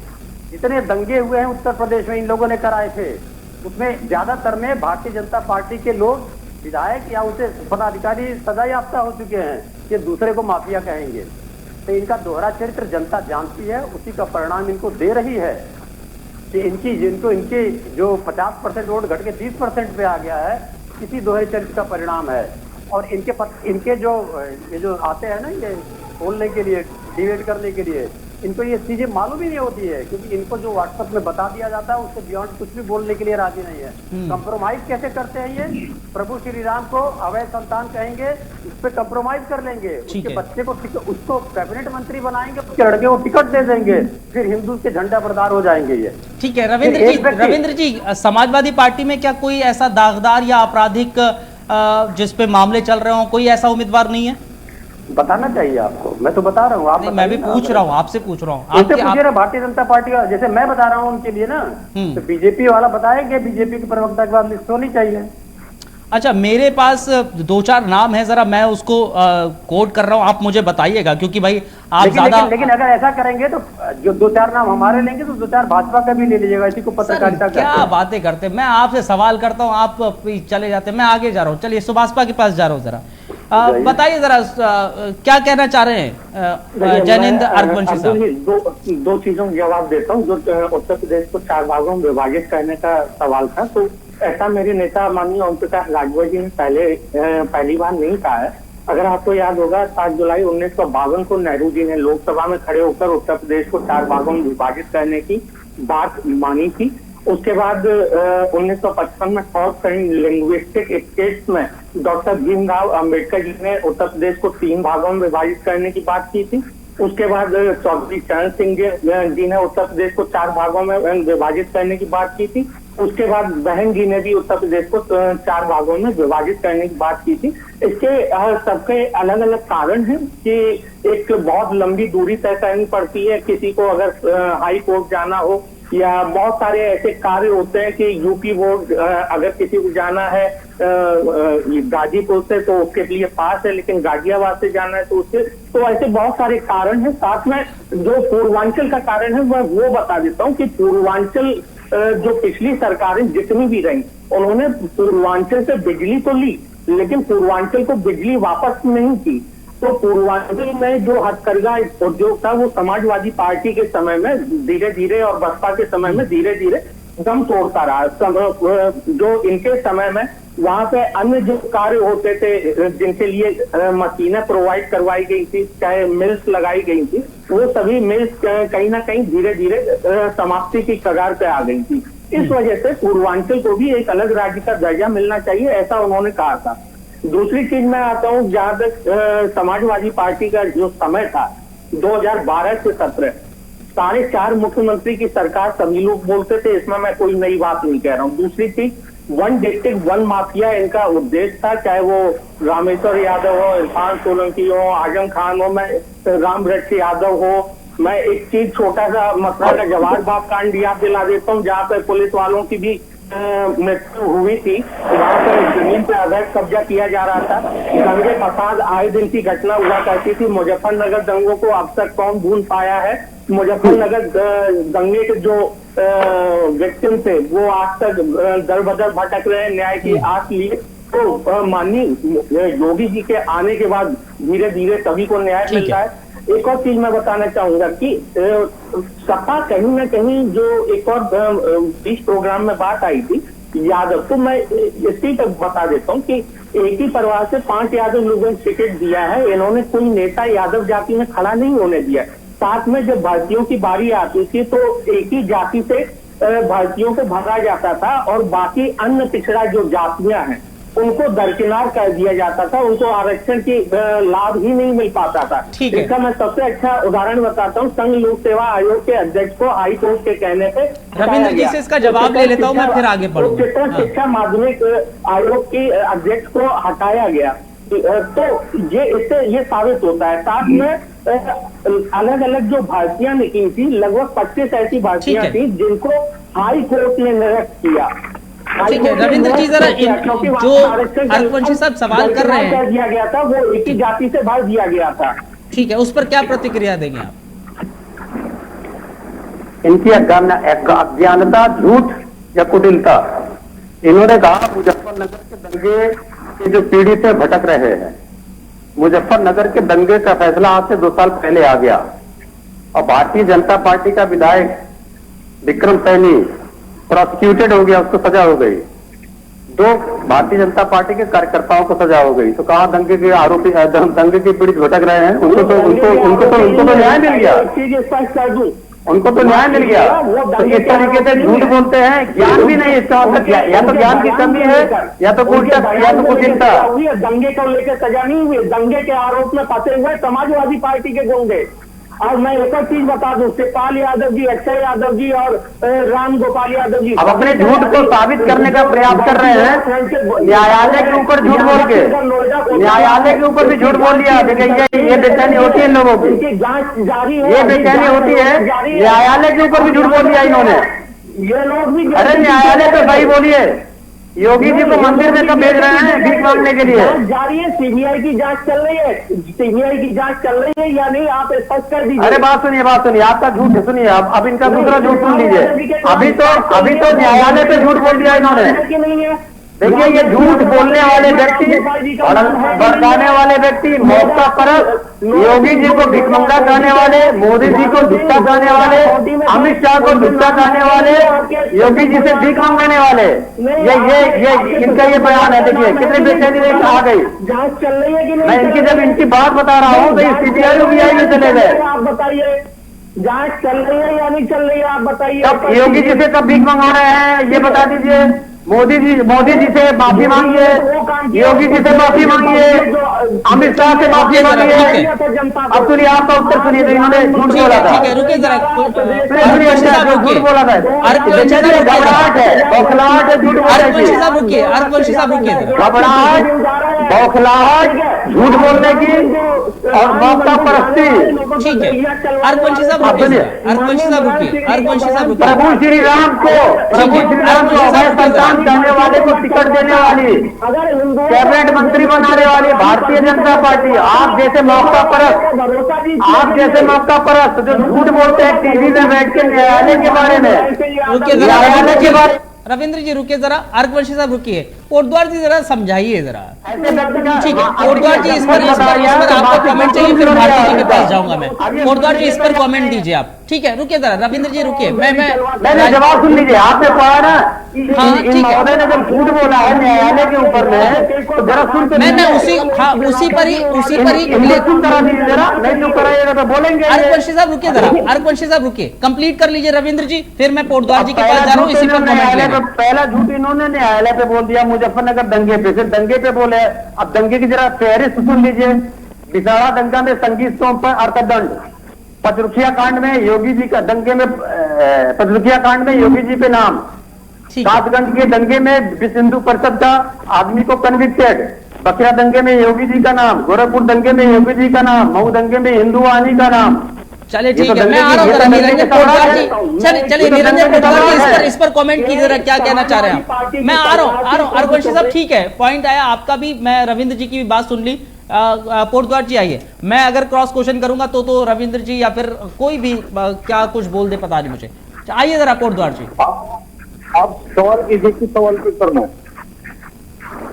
जितने दंगे हुए हैं उत्तर प्रदेश में इन लोगों ने कराए थे, उसमें ज्यादातर में भारतीय जनता पार्टी के लोग, विधायक या उनसे पदाधिकारी सजा याफ्ता हो चुके हैं। ये दूसरे को माफिया कहेंगे। तो इनका दोहरा चरित्र जनता जानती है, उसी का परिणाम इनको दे रही है कि इनके जो 50% वोट घट के 30% पे आ गया है, किसी दोहरे चरित्र का परिणाम है। और इनके जो ये जो आते हैं ना ये बोलने के लिए, डिबेट करने के लिए, इनको ये चीजें मालूम ही नहीं होती है, क्योंकि इनको जो व्हाट्सएप में बता दिया जाता है उससे बियॉन्ड कुछ भी बोलने के लिए राजी नहीं है। कंप्रोमाइज कैसे करते हैं ये? प्रभु श्री राम को अवैध संतान कहेंगे, उस पर कंप्रोमाइज कर लेंगे, उसके बच्चे को उसको कैबिनेट मंत्री बनाएंगे, उसके लड़के को टिकट दे देंगे, फिर हिंदू के झंडा बरदार हो जाएंगे ये। ठीक है रविंद्र जी, समाजवादी पार्टी में क्या कोई ऐसा दागदार या आपराधिक जिस पे मामले चल रहे हो, कोई ऐसा उम्मीदवार नहीं है? बताना चाहिए आपको, मैं तो बता रहा हूँ। आप मैं भी पूछ रहा हूँ, आपसे पूछ रहा हूँ। भारतीय जनता पार्टी का जैसे मैं बता रहा हूँ उनके लिए ना, तो बीजेपी वाला बताएंगे, बीजेपी के प्रवक्ता के बाद लिस्ट होनी चाहिए। अच्छा, मेरे पास 2-4 नाम है, जरा मैं उसको कोट कर रहा हूँ, आप मुझे बताइएगा, क्योंकि भाई आप ज्यादा। लेकिन अगर ऐसा करेंगे तो जो 2-4 नाम हमारे लेंगे तो 2-4 भाजपा का भी ले लीजिएगा। इसी को पत्रकारिता क्या बातें करते, मैं आपसे सवाल करता हूँ, आप चले जाते, मैं आगे जा रहा हूँ। चलिए सुभाषपा के पास जा रहा हूँ, जरा बताइए जरा क्या कहना चाह रहे हैं जैनेंद्र अर्कवंशी साहब? दो चीजों का जवाब देता हूँ। जो उत्तर प्रदेश को 4 भागों में विभाजित करने का सवाल था, तो ऐसा मेरे नेता माननीय ओम प्रकाश राजभर जी ने पहली बार नहीं कहा है। अगर आपको याद होगा 7 जुलाई 1952 को नेहरू जी ने लोकसभा में खड़े होकर उत्तर प्रदेश को 4 भागों में विभाजित करने की बात मानी थी। उसके बाद 1955 में फोर्थ लिंग्विस्टिक स्टेट्स में डॉक्टर भीमराव अंबेडकर जी ने उत्तर प्रदेश को 3 भागों में विभाजित करने की बात की थी। उसके बाद चौधरी चरण सिंह जी ने उत्तर प्रदेश को 4 भागों में विभाजित करने की बात की थी। उसके बाद बहन जी ने भी उत्तर प्रदेश को 4 भागों में विभाजित करने की बात की थी। इसके सबके अलग अलग कारण हैं कि एक बहुत लंबी दूरी तय करनी पड़ती है, किसी को अगर हाई कोर्ट जाना हो, या बहुत सारे ऐसे कार्य होते हैं कि यूपी बोर्ड अगर किसी को जाना है गाजीपुर से तो उसके लिए पास है, लेकिन गाजियाबाद से जाना है तो उससे, तो ऐसे बहुत सारे कारण हैं। साथ में जो पूर्वांचल का कारण है वो बता देता हूँ कि पूर्वांचल जो पिछली सरकारें जितनी भी रही, उन्होंने पूर्वांचल से बिजली तो ली, लेकिन पूर्वांचल को बिजली वापस नहीं की। तो पूर्वांचल में जो हथकरघा उद्योग था वो समाजवादी पार्टी के समय में धीरे धीरे और बसपा के समय में धीरे धीरे दम तोड़ता रहा। जो इनके समय में वहां पे अन्य जो कार्य होते थे जिनके लिए मशीनें प्रोवाइड करवाई गई थी, चाहे मिल्स लगाई गई थी, वो सभी मिल्स कहीं ना कहीं धीरे धीरे समाप्ति की कगार पे आ गई थी। इस वजह से पूर्वांचल को भी एक अलग राज्य का दर्जा मिलना चाहिए, ऐसा उन्होंने कहा था। दूसरी चीज मैं आता हूँ, जहां तक समाजवादी पार्टी का जो समय था 2012 से 17, 4.5 मुख्यमंत्री की सरकार सभी लोग बोलते थे, इसमें मैं कोई नई बात नहीं कह रहा हूँ। दूसरी चीज 1 डिस्ट्रिक्ट 1 माफिया इनका उद्देश्य था, चाहे वो रामेश्वर यादव हो, इरफान सोलंकी हो, आजम खान हो, मैं राम वृक्ष यादव हो। मैं एक चीज छोटा सा मसला का जवाहर बाग कांड याद दिला देता हूँ, जहाँ पर पुलिस वालों की भी मृत्यु हुई थी। वहां पर जमीन पे अवैध कब्जा किया जा रहा था, दंगे फसाद आए दिन की घटना हुआ करती थी। मुजफ्फरनगर दंगों को अब तक कौन भूल पाया है? मुजफ्फरनगर दंगे के जो विक्टिम थे वो आज तक दर बदर भटक रहे हैं न्याय की आस लिए। तो माननीय योगी जी के आने के बाद धीरे धीरे सभी को न्याय मिल रहा है। एक और चीज मैं बताना चाहूंगा कि सपा कहीं ना कहीं जो एक और बीच प्रोग्राम में बात आई थी यादव, तो मैं इसी तक बता देता हूँ कि एक ही परिवार से 5 यादव लोगों ने टिकट दिया है। इन्होंने कोई नेता यादव जाति में खड़ा नहीं होने दिया। साथ में जब भारतीयों की बारी आती थी तो एक ही जाति से भारतीयों को भगा जाता था और बाकी अन्य पिछड़ा जो जातियां हैं उनको दरकिनार कर दिया जाता था, उनको आरक्षण की लाभ ही नहीं मिल पाता था। इसका मैं सबसे अच्छा उदाहरण बताता हूँ। संघ लोक सेवा आयोग के अध्यक्ष को हाई कोर्ट के कहने पे रविंद्र जी से इसका जवाब ले लेता हूँ, मैं फिर आगे बढ़ूंगा। उच्चतर शिक्षा माध्यमिक आयोग के अध्यक्ष को हटाया गया। तो ये इससे ये साबित होता है। साथ में अलग अलग जो भर्तियां निकली थी, लगभग 25 ऐसी भर्तियां थी जिनको हाई कोर्ट ने निरस्त किया। ठीक है रविंद्र जी, जरा जो अर्कवंशी साहब सवाल कर रहे हैं दिया गया था वो एक ही जाति से भर दिया गया था। ठीक है, उस पर क्या प्रतिक्रिया देंगे आप? इनकी अज्ञानता, झूठ या कुटिलता। इन्होंने कहा मुजफ्फरनगर के दंगे की जो पीढ़ी से भटक रहे हैं, मुजफ्फरनगर के दंगे का फैसला आज से 2 साल पहले आ गया और भारतीय जनता पार्टी का विधायक विक्रम सैनी प्रोसिक्यूटेड हो गया, उसको सजा हो गई। तो भारतीय जनता पार्टी के कार्यकर्ताओं को सजा हो गई। तो कहाँ दंगे के आरोपी, दंगे के पीड़ित भटक रहे हैं, उनको तो न्याय मिल गया, उनको तो न्याय मिल गया। तो इस तरीके से झूठ बोलते हैं, ज्ञान भी नहीं इसका मतलब, या तो ज्ञान की कमी है या तो कुटिलता। दंगे को लेकर सजा नहीं हुई, दंगे के आरोप में फंसे हुए समाजवादी पार्टी के गुंडे। और मैं एक और चीज बता दूं, शिवपाल यादव जी, अक्षय यादव जी और राम गोपाल यादव जी अब अपने झूठ को साबित करने का प्रयास कर रहे हैं। न्यायालय के ऊपर झूठ बोल के, न्यायालय के ऊपर भी झूठ बोल दिया। देखिए ये बेचैनी होती है इन लोगों की, जांच जारी है, ये बेचैनी होती है। न्यायालय के ऊपर भी झूठ बोल दिया इन्होंने। ये लोग भी, अरे न्यायालय तो सही बोलिए, योगी जी को मंदिर में तो भेज रहे हैं भीख मांगने के लिए। जांच जारी है, सीबीआई की जांच चल रही है, सीबीआई की जांच चल रही है या नहीं, आप स्पष्ट कर दीजिए। अरे बात सुनिए, आपका झूठ सुनिए, अब इनका दूसरा झूठ सुन लीजिए। अभी तो न्यायालय पे झूठ बोल दिया इन्होंने कि नहीं है। देखिए ये झूठ बोलने वाले व्यक्ति, भड़काने वाले व्यक्ति, मौका परस्त, योगी जी को भिखमंगा कहने वाले, मोदी जी को झूठा कहने वाले, अमित शाह को झूठा कहने वाले, योगी जी से भीख मांगने वाले, ये इनका ये बयान है। देखिए कितने बेचैनी आ गई। जांच चल रही है कि नहीं? मैं जब इनकी बात बता रहा हूँ तो सीबीआई UBI में चले गए। आप बताइए, जांच चल रही है या नहीं चल रही है, आप बताइए। तब योगी जी से कब भीख मंगा रहे हैं ये बता दीजिए। मोदी जी से माफी मांगिए, योगी जी से माफी मांगिए, अमित शाह से माफी मांगिए। अब सुनिए, आपका उत्तर सुनिए। तो इन्होंने झूठ बोला था, ठीक है, रुकिए जरा, झूठ बोला था, घबराहट है, बौखलाहट है, झूठ बोला है, साहब रुकिए, आरकवंशी साहब रुकिए जरा। घबराहट, बौखलाहट, झूठ बोलने की और मौका परस्ती। ठीक है, आरकवंशी साहब रुकिए, आरकवंशी साहब रुकिए, आरकवंशी साहब रुकिए। प्रभु श्री राम को अभय संतान कहने वाले को टिकट देने वाली, कैबिनेट मंत्री बनाने वाली भारतीय जनता पार्टी, आप जैसे मौका परस्त जो झूठ बोलते हैं टीवी में बैठ के न्यायालय के बारे में, न्यायालय के बारे। रविंद्र जी रुकिए जरा, आरकवंशी साहब रुकिए, कोटद्वार जी जरा समझाइए जरा। ठीक है कोटद्वार जी, इस पर आपको कमेंट चाहिए, फिर भारती जी के पास जाऊंगा मैं। कोटद्वार जी इस पर कमेंट दीजिए आप। ठीक है रुकिए जरा, रविंद्र जी रुकिए, मैंने जवाब सुन लीजिए। आपने कहा ना इन महोदय ने जब झूठ बोला है न्यायालय के ऊपर में, तो जरा सुन के मैं उसी पर ही करा दीजिए जरा, नहीं चुप कराइएगा तो बोलेंगे। आरकवंशी साहब रुकिए जरा, आरकवंशी साहब रुकिए, कंप्लीट कर लीजिए रविंद्र जी, फिर मैं कोटद्वार जी के पास जा रहा हूँ। इसी पर पहला झूठ इन्होंने न्यायालय पे बोल दिया, मुजफ्फरनगर दंगे पे, फिर दंगे पे बोले। अब दंगे की जरा फहरिस्त सुन लीजिए। बिसाड़ा दंगा में संगीत सोम पर अर्थदंड, पचरुखिया कांड में योगी जी का दंगे में, पचरुखिया कांड में योगी जी पे नाम, कासगंज के दंगे में विश्व हिंदू परिषद का आदमी को कन्विक्टेड, बकरा दंगे में योगी जी का नाम, गोरखपुर दंगे में योगी जी का नाम, मऊ दंगे में हिंदू आनी का नाम। चलिए ठीक है, मैं आ रहा हूँ निरंजन कोटद्वार जी। चलिए निरंजन कोटद्वार जी, इस पर कमेंट कीजिए जरा, क्या कहना चाह रहे हैं आप। मैं आ रहा हूँ आरकवंशी साहब, ठीक है, पॉइंट आया आपका भी, मैं रविंद्र जी की भी बात सुन ली। कोटद्वार जी आइए, मैं अगर क्रॉस क्वेश्चन करूंगा तो रविंद्र जी या फिर कोई भी क्या कुछ बोल दे, पता नहीं मुझे। आइए जरा कोटद्वार जी। आप सवाल कीजिए, किस सवाल पे करना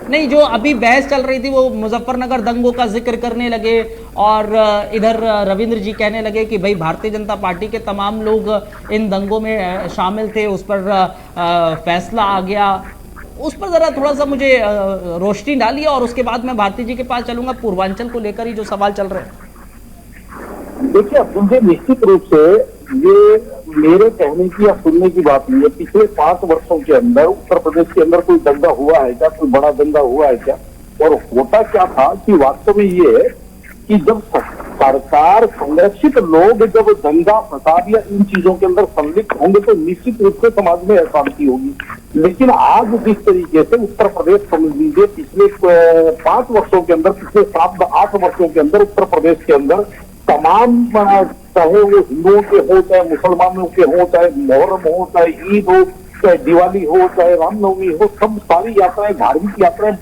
नहीं, जो अभी बहस चल रही थी वो मुजफ्फरनगर दंगों का जिक्र करने लगे और इधर रविंद्र जी कहने लगे कि भाई भारतीय जनता पार्टी के तमाम लोग इन दंगों में शामिल थे, उस पर फैसला आ गया। उस पर जरा थोड़ा सा मुझे रोशनी डालिए और उसके बाद मैं भारती जी के पास चलूंगा, पूर्वांचल को लेकर ही जो सवाल चल रहे हैं। देखिए मुझे निश्चित रूप से ये मेरे कहने की या सुनने की बात नहीं है। पिछले 5 वर्षों के अंदर उत्तर प्रदेश के अंदर कोई दंगा हुआ है क्या, कोई बड़ा दंगा हुआ है क्या? और होता क्या था कि वास्तव में ये है कि जब सरकार, संरक्षित लोग जब दंगा फसाद या इन चीजों के अंदर संलिप्त होंगे तो निश्चित रूप से समाज में अशांति होगी। लेकिन आज जिस तरीके से उत्तर प्रदेश, समझ लीजिए पिछले 5 वर्षों के अंदर, पिछले 7-8 वर्षों के अंदर उत्तर प्रदेश के अंदर तमाम, चाहे वो हिंदुओं के हो, चाहे मुसलमानों के हो, चाहे मुहर्रम हो, चाहे ईद हो, चाहे दिवाली हो, चाहे रामनवमी हो, सब सारी यात्राएं, धार्मिक यात्राएं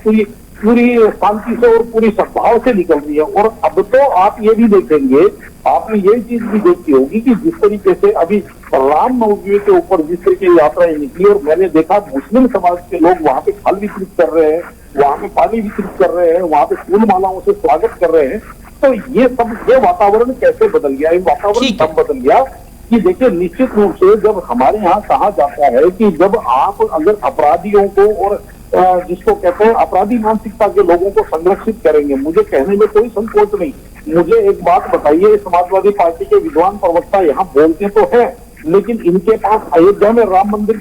पूरी शांति से और पूरी सद्भाव से निकल रही है। और अब तो आप ये भी देखेंगे, आपने ये चीज भी देखी होगी कि जिस तरीके से अभी रामनवमी के ऊपर जिस तरीके की यात्राएं निकली, और मैंने देखा मुस्लिम समाज के लोग वहां पे फल वितरित कर रहे हैं, वहां पे पानी वितरित कर रहे हैं, वहां पे फूल मालाओं से स्वागत कर रहे हैं। तो ये वातावरण कैसे बदल गया? ये वातावरण तब बदल गया कि देखिए निश्चित रूप से जब हमारे यहाँ कहा जाता है कि जब आप अगर अपराधियों को और जिसको कहते हैं अपराधी मानसिकता के लोगों को संरक्षित करेंगे। मुझे कहने में कोई संकोच नहीं। मुझे एक बात बताइए, समाजवादी पार्टी के विद्वान प्रवक्ता यहाँ बोलते तो है, लेकिन इनके पास अयोध्या में राम मंदिर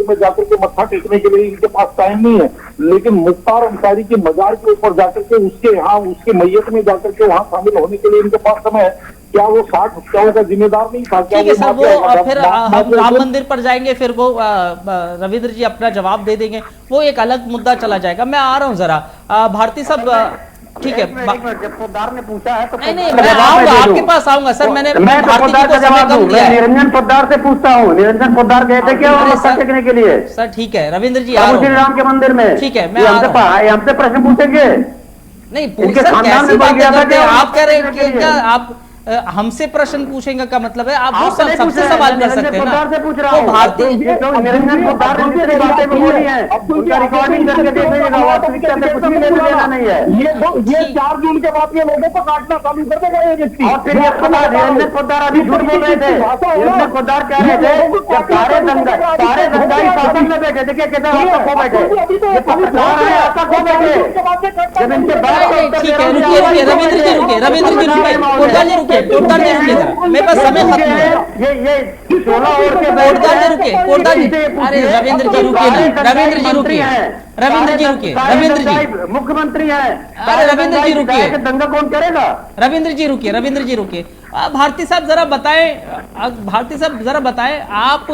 में जाकर के मत्था टेकने के लिए इनके पास टाइम नहीं है। लेकिन मुख्तार अंसारी के मजार के ऊपर जाकर के उसके यहाँ उसके मैयत में जाकर के वहां शामिल होने के लिए इनके पास समय है। क्या वो 60 हत्याओं का जिम्मेदार नहीं था? ठीक है सर, वो फिर हम राम मंदिर पर जाएंगे, फिर वो रविंद्र जी अपना जवाब दे देंगे, वो एक अलग मुद्दा चला जाएगा। मैं आ रहा हूँ जरा भारती साहब, ठीक है, जब पोद्दार ने पूछा है तो नहीं मैं आऊंगा, आपके पास आऊंगा सर। मैं पोद्दार का जवाब दूं। मैं निरंजन पोद्दार से पूछता हूँ। निरंजन पोद्दार गए थे क्या मत्था टेकने के लिए? सर ठीक है, रविंद्र जी श्री राम के मंदिर में, ठीक है, मैं हमसे प्रश्न पूछेंगे? नहीं सर, कैसी बात करते हैं आप? कह रहे हैं कि क्या आप हमसे प्रश्न पूछेंगे का मतलब है आप वो सबसे सवाल कर सकते हैं ना? तो भारतीय निरंजन पोद्दार ने जितनी बातें बोली हैं उनका रिकॉर्डिंग करके देख लीजिएगा। वास्तविकता में कुछ भी लेना नहीं है। ये 4 जून के बाद ये लोगों को काटना चालू कर देगा ये व्यक्ति। और फिर निरंजन पोद्दार अभी झूठ बोल रहे थे। निरंजन पोद्दार कह रहे थे जब सारे दंगाई शासन में बैठे थे, क्या कहते हैं खो बैठे, खो बैठे जब इनके बाद। ठीक है, रुकिए रविंद्र जी, रुकिए कोटदार जी, रुकिए मेरे पास समय खत्म है। ये 16 और के कोटदार जी, अरे रविंद्र जी रुकिए ना, रविंद्र जी मुख्यमंत्री है। अरे रविंद्र जी रुकिए, दंगा कौन करेगा? रविंद्र जी रुकिए। भारती साहब जरा बताएं, आप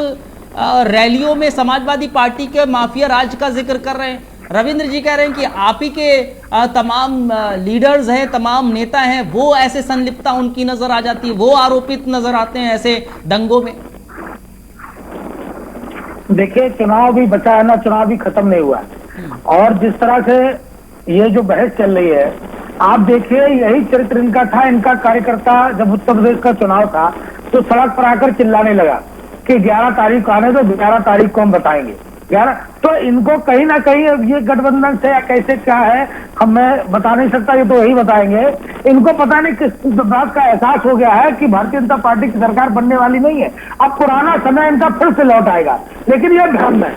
रैलियों में समाजवादी पार्टी के माफिया राज का जिक्र कर रहे हैं। रविंद्र जी कह रहे हैं कि आप ही के तमाम लीडर्स हैं, तमाम नेता हैं, वो ऐसे संलिप्तता उनकी नजर आ जाती है, वो आरोपित नजर आते हैं ऐसे दंगों में। देखिए, चुनाव भी बचा है ना, चुनाव भी खत्म नहीं हुआ है। और जिस तरह से ये जो बहस चल रही है, आप देखिए यही चरित्र इनका था। इनका कार्यकर्ता जब उत्तर प्रदेश का चुनाव था तो सड़क पर आकर चिल्लाने लगा कि 11 तारीख को आने दो, 11 तारीख को हम बताएंगे। 11 तो इनको कहीं ना कहीं ये गठबंधन से या कैसे क्या है मैं बता नहीं सकता, ये तो वही बताएंगे। इनको पता नहीं किस बात का एहसास हो गया है कि भारतीय जनता पार्टी की सरकार बनने वाली नहीं है। अब पुराना समय इनका फिर से लौट आएगा, लेकिन ये भ्रम है,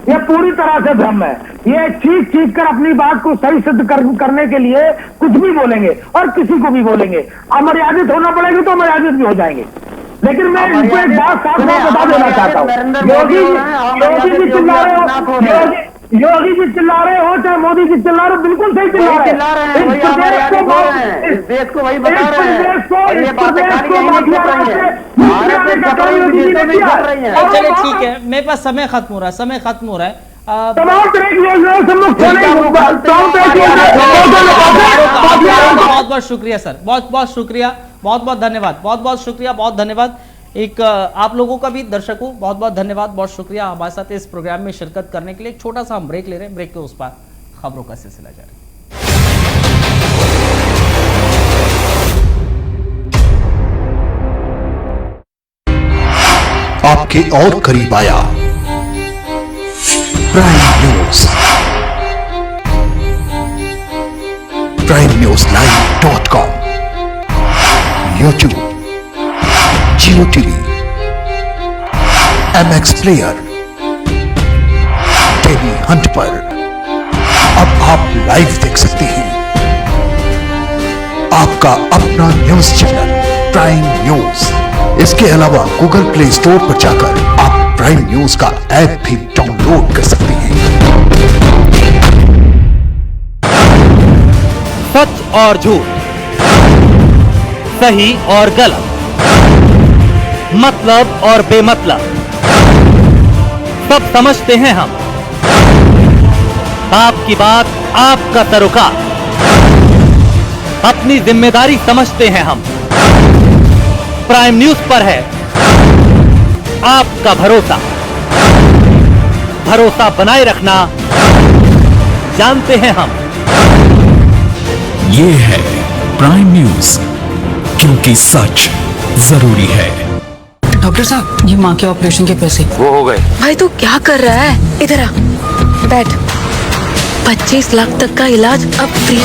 ये पूरी तरह से भ्रम है। ये चीख कर अपनी बात को सही सिद्ध करने के लिए कुछ भी बोलेंगे और किसी को भी बोलेंगे। अमर्यादित होना पड़ेगी तो अमर्यादित भी हो जाएंगे। लेकिन मैं इनको एक बात साफ साफ बता देना चाहता हूँ, योगी जी चिल्ला रहे हो चाहे मोदी जी चिल्ला रहे हो, बिल्कुल सही चिल्ला रहे हैं। इस प्रदेश को वही बता रहे हैं। चलिए ठीक है, मेरे पास समय खत्म हो रहा है। बहुत बहुत शुक्रिया सर, बहुत शुक्रिया, बहुत धन्यवाद। एक आप लोगों का भी, दर्शकों बहुत बहुत धन्यवाद, बहुत शुक्रिया हमारे साथ इस प्रोग्राम में शिरकत करने के लिए। एक छोटा सा हम ब्रेक ले रहे हैं, ब्रेक के उस पार खबरों का सिलसिला जारी। आपके और करीब आया prime news, primenewslive.com, YouTube, Jio TV, MX player, टेली हंट पर अब आप लाइव देख सकते हैं। आपका अपना न्यूज चैनल प्राइम न्यूज। इसके अलावा गूगल प्ले स्टोर पर जाकर आप प्राइम न्यूज का ऐप भी डाउनलोड कर सकते हैं। सच और झूठ, सही और गलत, मतलब और बेमतलब, सब समझते हैं हम। आपकी बात, आपका सरोकार, अपनी जिम्मेदारी समझते हैं हम। प्राइम न्यूज पर है आपका भरोसा बनाए रखना जानते हैं हम। ये है प्राइम न्यूज, क्योंकि सच जरूरी है। डॉक्टर साहब, ये माँ के ऑपरेशन के पैसे वो हो गए। भाई तू क्या कर रहा है? इधर आ, बैठ। 25 लाख तक का इलाज अब फ्री।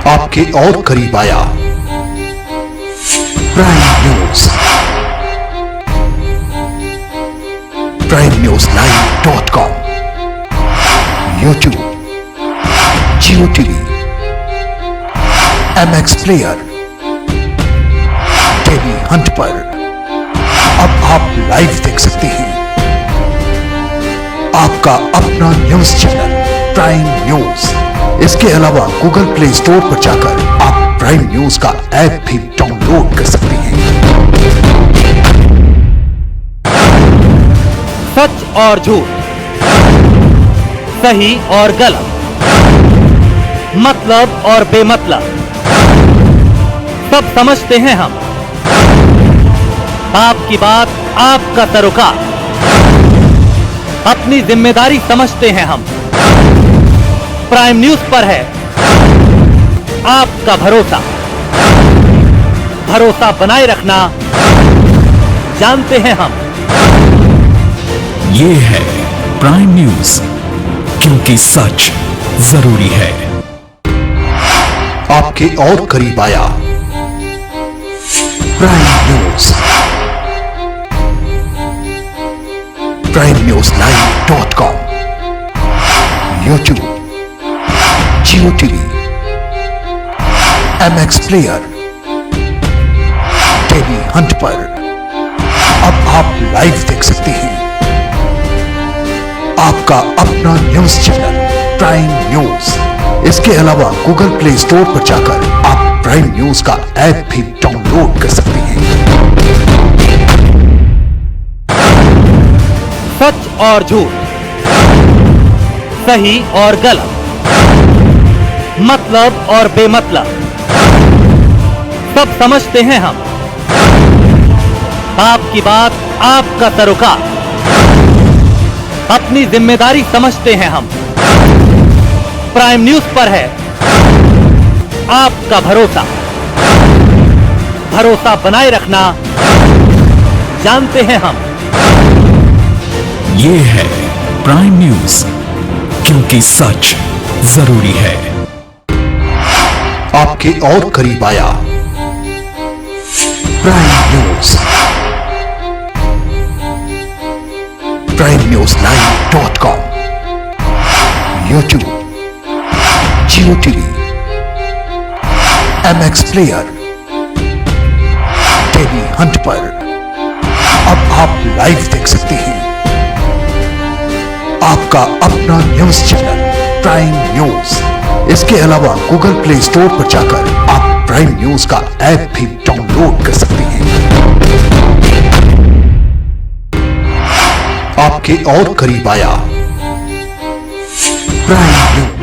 आपके और करीब आया prime news. primeNewsLive.com, YouTube, Jio TV, MX Player, TV Hunt पर अब आप लाइव देख सकते हैं आपका अपना न्यूज चैनल प्राइम न्यूज। इसके अलावा गूगल प्ले स्टोर पर जाकर आप प्राइम न्यूज का ऐप भी डाउनलोड कर सकते हैं। सच और झूठ, सही और गलत, मतलब और बेमतलब, सब समझते हैं हम। आपकी बात, आपका सरोकार, अपनी जिम्मेदारी समझते हैं हम। प्राइम न्यूज पर है आपका भरोसा, भरोसा बनाए रखना जानते हैं हम। ये है प्राइम न्यूज, क्योंकि सच जरूरी है। आपके और करीब आया prime news. primeNewsLive.com, YouTube, Jio TV, MX Player, TV Hunt पर अब आप लाइव देख सकते हैं आपका अपना न्यूज चैनल प्राइम न्यूज। इसके अलावा गूगल प्ले स्टोर पर जाकर आप प्राइम न्यूज का ऐप भी डाउनलोड कर सकते हैं। सच और झूठ, सही और गलत, मतलब और बेमतलब, सब समझते हैं हम। आपकी बात, आपका सरोकार, अपनी जिम्मेदारी समझते हैं हम। प्राइम न्यूज पर है आपका भरोसा, भरोसा बनाए रखना जानते हैं हम। ये है प्राइम न्यूज, क्योंकि सच जरूरी है। आपके और करीब आया prime news. primeNewsLive.com, YouTube, Jio TV, MX Player, TV Hunt पर अब आप लाइव देख सकते हैं आपका अपना न्यूज चैनल प्राइम न्यूज। इसके अलावा गूगल प्ले स्टोर पर जाकर आप प्राइम न्यूज का ऐप भी डाउनलोड कर सकते हैं। आपके और करीब आया प्राइम न्यूज।